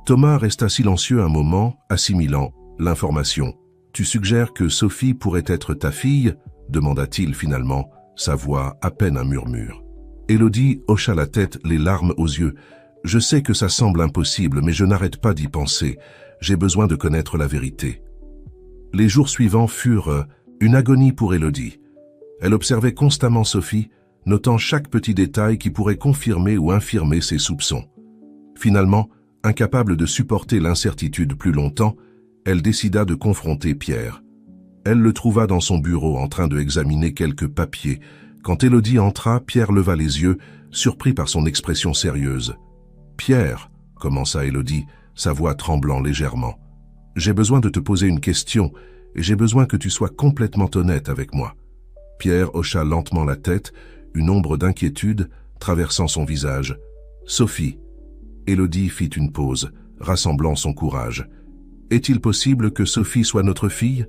Thomas resta silencieux un moment, assimilant l'information. « Tu suggères que Sophie pourrait être ta fille ?» demanda-t-il finalement, sa voix à peine un murmure. Élodie hocha la tête, les larmes aux yeux. « Je sais que ça semble impossible, mais je n'arrête pas d'y penser. J'ai besoin de connaître la vérité. » Les jours suivants furent une agonie pour Élodie. Elle observait constamment Sophie, notant chaque petit détail qui pourrait confirmer ou infirmer ses soupçons. Finalement, incapable de supporter l'incertitude plus longtemps, elle décida de confronter Pierre. Elle le trouva dans son bureau en train d'examiner quelques papiers. Quand Élodie entra, Pierre leva les yeux, surpris par son expression sérieuse. « Pierre, » commença Élodie, sa voix tremblant légèrement, « j'ai besoin de te poser une question et j'ai besoin que tu sois complètement honnête avec moi. » Pierre hocha lentement la tête, une ombre d'inquiétude traversant son visage. « Sophie. » Élodie fit une pause, rassemblant son courage. « Est-il possible que Sophie soit notre fille ?»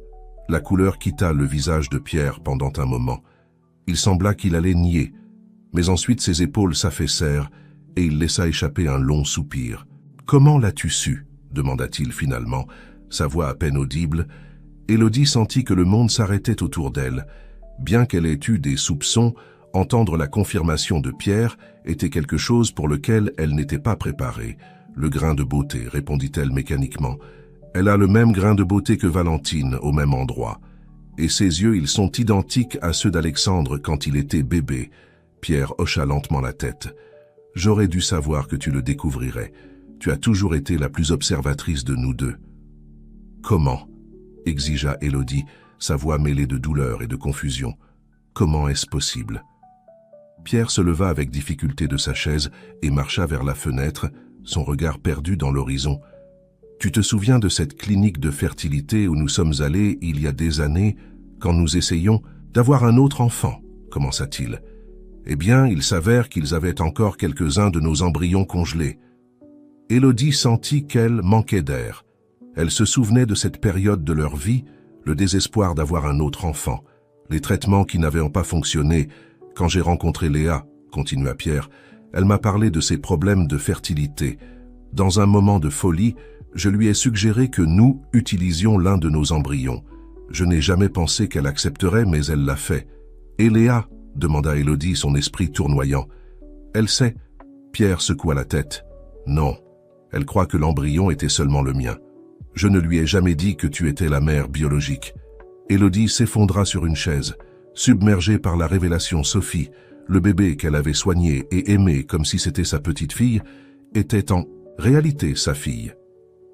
La couleur quitta le visage de Pierre pendant un moment. Il sembla qu'il allait nier, mais ensuite ses épaules s'affaissèrent et il laissa échapper un long soupir. « Comment l'as-tu su ?» demanda-t-il finalement, sa voix à peine audible. Élodie sentit que le monde s'arrêtait autour d'elle. Bien qu'elle ait eu des soupçons, entendre la confirmation de Pierre était quelque chose pour lequel elle n'était pas préparée. « Le grain de beauté », répondit-elle mécaniquement. « Elle a le même grain de beauté que Valentine, au même endroit. Et ses yeux, ils sont identiques à ceux d'Alexandre quand il était bébé. » Pierre hocha lentement la tête. « J'aurais dû savoir que tu le découvrirais. Tu as toujours été la plus observatrice de nous deux. »« Comment ?» exigea Élodie, sa voix mêlée de douleur et de confusion. « Comment est-ce possible ?» Pierre se leva avec difficulté de sa chaise et marcha vers la fenêtre, son regard perdu dans l'horizon. « Tu te souviens de cette clinique de fertilité où nous sommes allés il y a des années, quand nous essayions d'avoir un autre enfant ?» commença-t-il. « Eh bien, il s'avère qu'ils avaient encore quelques-uns de nos embryons congelés. » Élodie sentit qu'elle manquait d'air. Elle se souvenait de cette période de leur vie, le désespoir d'avoir un autre enfant, les traitements qui n'avaient pas fonctionné. « Quand j'ai rencontré Léa, » continua Pierre, « elle m'a parlé de ses problèmes de fertilité. Dans un moment de folie, je lui ai suggéré que nous utilisions l'un de nos embryons. Je n'ai jamais pensé qu'elle accepterait, mais elle l'a fait. »« Et Léa ?» demanda Élodie, son esprit tournoyant. « Elle sait. » Pierre secoua la tête. « Non, elle croit que l'embryon était seulement le mien. Je ne lui ai jamais dit que tu étais la mère biologique. » Élodie s'effondra sur une chaise. Submergée par la révélation, Sophie, le bébé qu'elle avait soigné et aimé comme si c'était sa petite fille, était en réalité sa fille.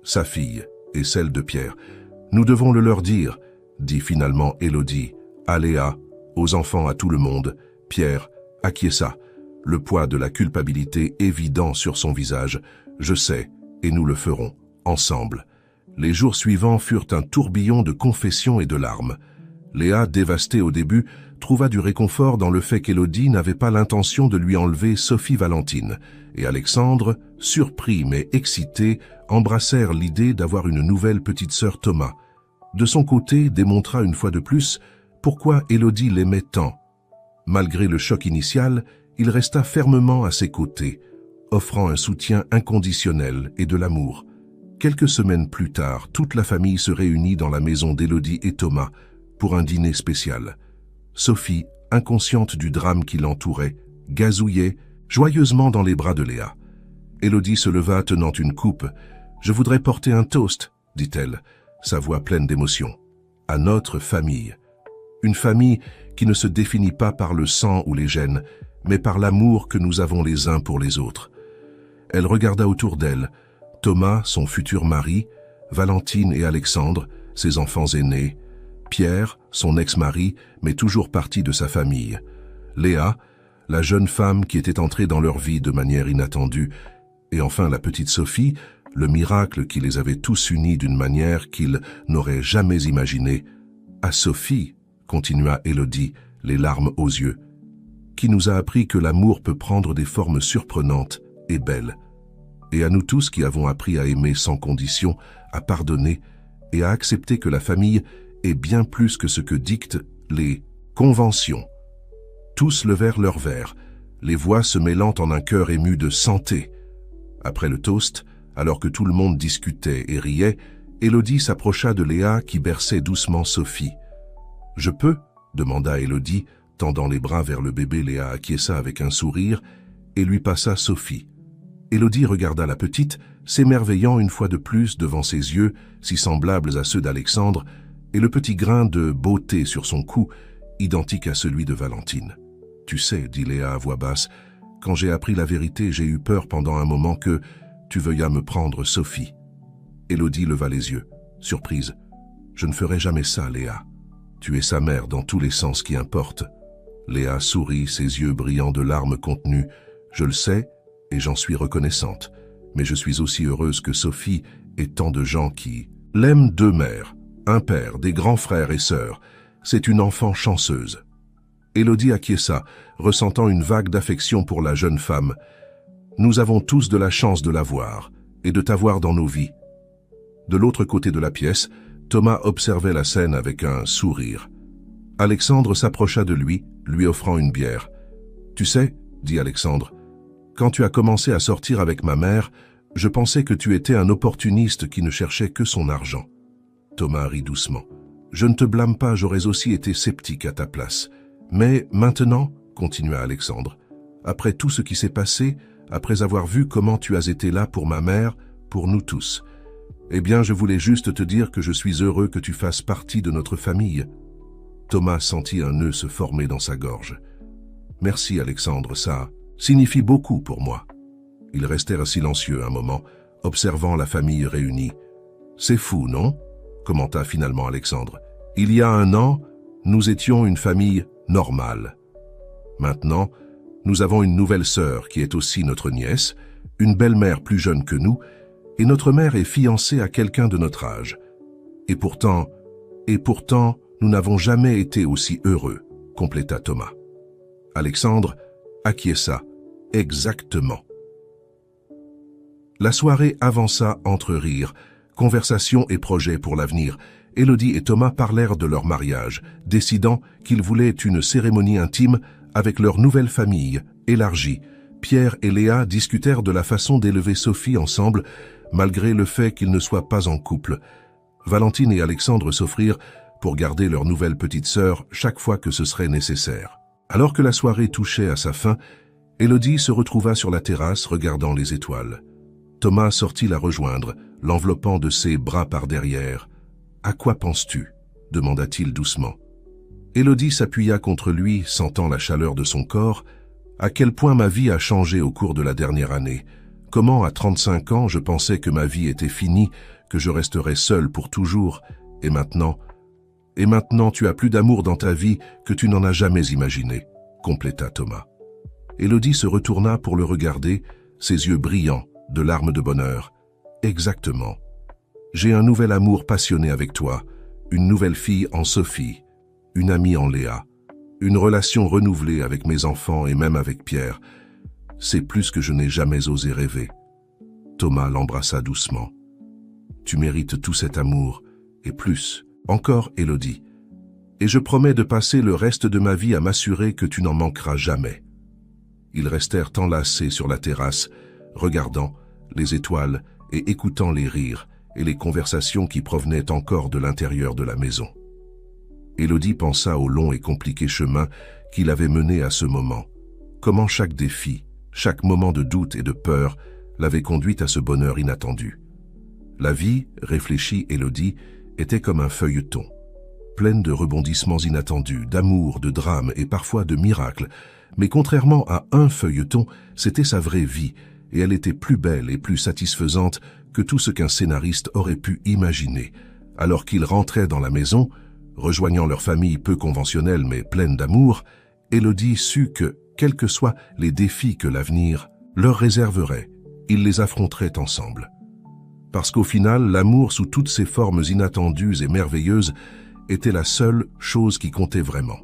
Sa fille et celle de Pierre. « Nous devons le leur dire, » dit finalement Élodie, à Léa, aux enfants, à tout le monde. Pierre acquiesça, le poids de la culpabilité évident sur son visage. « Je sais, et nous le ferons, ensemble. » Les jours suivants furent un tourbillon de confessions et de larmes. Léa, dévastée au début, trouva du réconfort dans le fait qu'Élodie n'avait pas l'intention de lui enlever Sophie Valentine, et Alexandre, surpris mais excité, embrassèrent l'idée d'avoir une nouvelle petite sœur Thomas. De son côté, démontra une fois de plus pourquoi Élodie l'aimait tant. Malgré le choc initial, il resta fermement à ses côtés, offrant un soutien inconditionnel et de l'amour. Quelques semaines plus tard, toute la famille se réunit dans la maison d'Élodie et Thomas pour un dîner spécial. Sophie, inconsciente du drame qui l'entourait, gazouillait joyeusement dans les bras de Léa. Élodie se leva tenant une coupe. « Je voudrais porter un toast, » dit-elle, sa voix pleine d'émotion. « À notre famille. Une famille qui ne se définit pas par le sang ou les gènes, mais par l'amour que nous avons les uns pour les autres. » Elle regarda autour d'elle. Thomas, son futur mari, Valentine et Alexandre, ses enfants aînés, Pierre, son ex-mari, mais toujours partie de sa famille, Léa, la jeune femme qui était entrée dans leur vie de manière inattendue, et enfin la petite Sophie, le miracle qui les avait tous unis d'une manière qu'ils n'auraient jamais imaginée. « À Sophie, » continua Élodie, les larmes aux yeux, « qui nous a appris que l'amour peut prendre des formes surprenantes et belles. Et à nous tous qui avons appris à aimer sans condition, à pardonner et à accepter que la famille est bien plus que ce que dictent les conventions. » Tous levèrent leurs verres. les voix se mêlant en un chœur ému de santé. Après le toast, alors que tout le monde discutait et riait, Élodie s'approcha de Léa qui berçait doucement Sophie. « Je peux ?» demanda Élodie, tendant les bras vers le bébé. Léa acquiesça avec un sourire et lui passa Sophie. Élodie regarda la petite, s'émerveillant une fois de plus devant ses yeux, si semblables à ceux d'Alexandre, et le petit grain de beauté sur son cou, identique à celui de Valentine. « Tu sais, dit Léa à voix basse, quand j'ai appris la vérité, j'ai eu peur pendant un moment que tu veuillas me prendre Sophie. » Élodie leva les yeux, surprise. « Je ne ferai jamais ça, Léa. Tu es sa mère dans tous les sens qui importent. » Léa sourit, ses yeux brillants de larmes contenues. « Je le sais, et j'en suis reconnaissante. Mais je suis aussi heureuse que Sophie et tant de gens qui l'aiment, deux mères, un père, des grands frères et sœurs. C'est une enfant chanceuse. » Élodie acquiesça, ressentant une vague d'affection pour la jeune femme. « Nous avons tous de la chance de la voir, et de t'avoir dans nos vies. » De l'autre côté de la pièce, Thomas observait la scène avec un sourire. Alexandre s'approcha de lui offrant une bière. « Tu sais, dit Alexandre, quand tu as commencé à sortir avec ma mère, je pensais que tu étais un opportuniste qui ne cherchait que son argent. » Thomas rit doucement. « Je ne te blâme pas, j'aurais aussi été sceptique à ta place. Mais maintenant, continua Alexandre, après tout ce qui s'est passé, après avoir vu comment tu as été là pour ma mère, pour nous tous, eh bien, je voulais juste te dire que je suis heureux que tu fasses partie de notre famille. » Thomas sentit un nœud se former dans sa gorge. « Merci, Alexandre, ça signifie beaucoup pour moi. » Ils restèrent silencieux un moment, observant la famille réunie. « C'est fou, non ?» commenta finalement Alexandre. « Il y a un an, nous étions une famille normale. Maintenant, nous avons une nouvelle sœur qui est aussi notre nièce, une belle-mère plus jeune que nous, et notre mère est fiancée à quelqu'un de notre âge. Et pourtant, nous n'avons jamais été aussi heureux, compléta Thomas. Alexandre acquiesça. Exactement. La soirée avança entre rires, conversations et projets pour l'avenir. Élodie et Thomas parlèrent de leur mariage, décidant qu'ils voulaient une cérémonie intime avec leur nouvelle famille, élargie. Pierre et Léa discutèrent de la façon d'élever Sophie ensemble, malgré le fait qu'ils ne soient pas en couple. Valentine et Alexandre s'offrirent pour garder leur nouvelle petite sœur chaque fois que ce serait nécessaire. Alors que la soirée touchait à sa fin, Élodie se retrouva sur la terrasse regardant les étoiles. Thomas sortit la rejoindre, l'enveloppant de ses bras par derrière. « À quoi penses-tu » demanda-t-il doucement. Élodie s'appuya contre lui, sentant la chaleur de son corps. « À quel point ma vie a changé au cours de la dernière année. Comment, à 35 ans, je pensais que ma vie était finie, que je resterais seule pour toujours. Et maintenant, tu as plus d'amour dans ta vie que tu n'en as jamais imaginé, » compléta Thomas. Élodie se retourna pour le regarder, ses yeux brillants, de larmes de bonheur. « Exactement. J'ai un nouvel amour passionné avec toi, une nouvelle fille en Sophie, une amie en Léa, une relation renouvelée avec mes enfants et même avec Pierre. C'est plus que je n'ai jamais osé rêver. » Thomas l'embrassa doucement. « Tu mérites tout cet amour, et plus. Encore, Élodie. Et je promets de passer le reste de ma vie à m'assurer que tu n'en manqueras jamais. » Ils restèrent enlacés sur la terrasse, regardant les étoiles et écoutant les rires et les conversations qui provenaient encore de l'intérieur de la maison. Élodie pensa au long et compliqué chemin qui l'avait mené à ce moment. Comment chaque défi, chaque moment de doute et de peur l'avait conduite à ce bonheur inattendu. La vie, réfléchit Élodie, était comme un feuilleton, pleine de rebondissements inattendus, d'amour, de drames et parfois de miracles. Mais contrairement à un feuilleton, c'était sa vraie vie, et elle était plus belle et plus satisfaisante que tout ce qu'un scénariste aurait pu imaginer. Alors qu'ils rentraient dans la maison, rejoignant leur famille peu conventionnelle mais pleine d'amour, Élodie sut que, quels que soient les défis que l'avenir leur réserverait, ils les affronteraient ensemble. Parce qu'au final, l'amour sous toutes ses formes inattendues et merveilleuses était la seule chose qui comptait vraiment.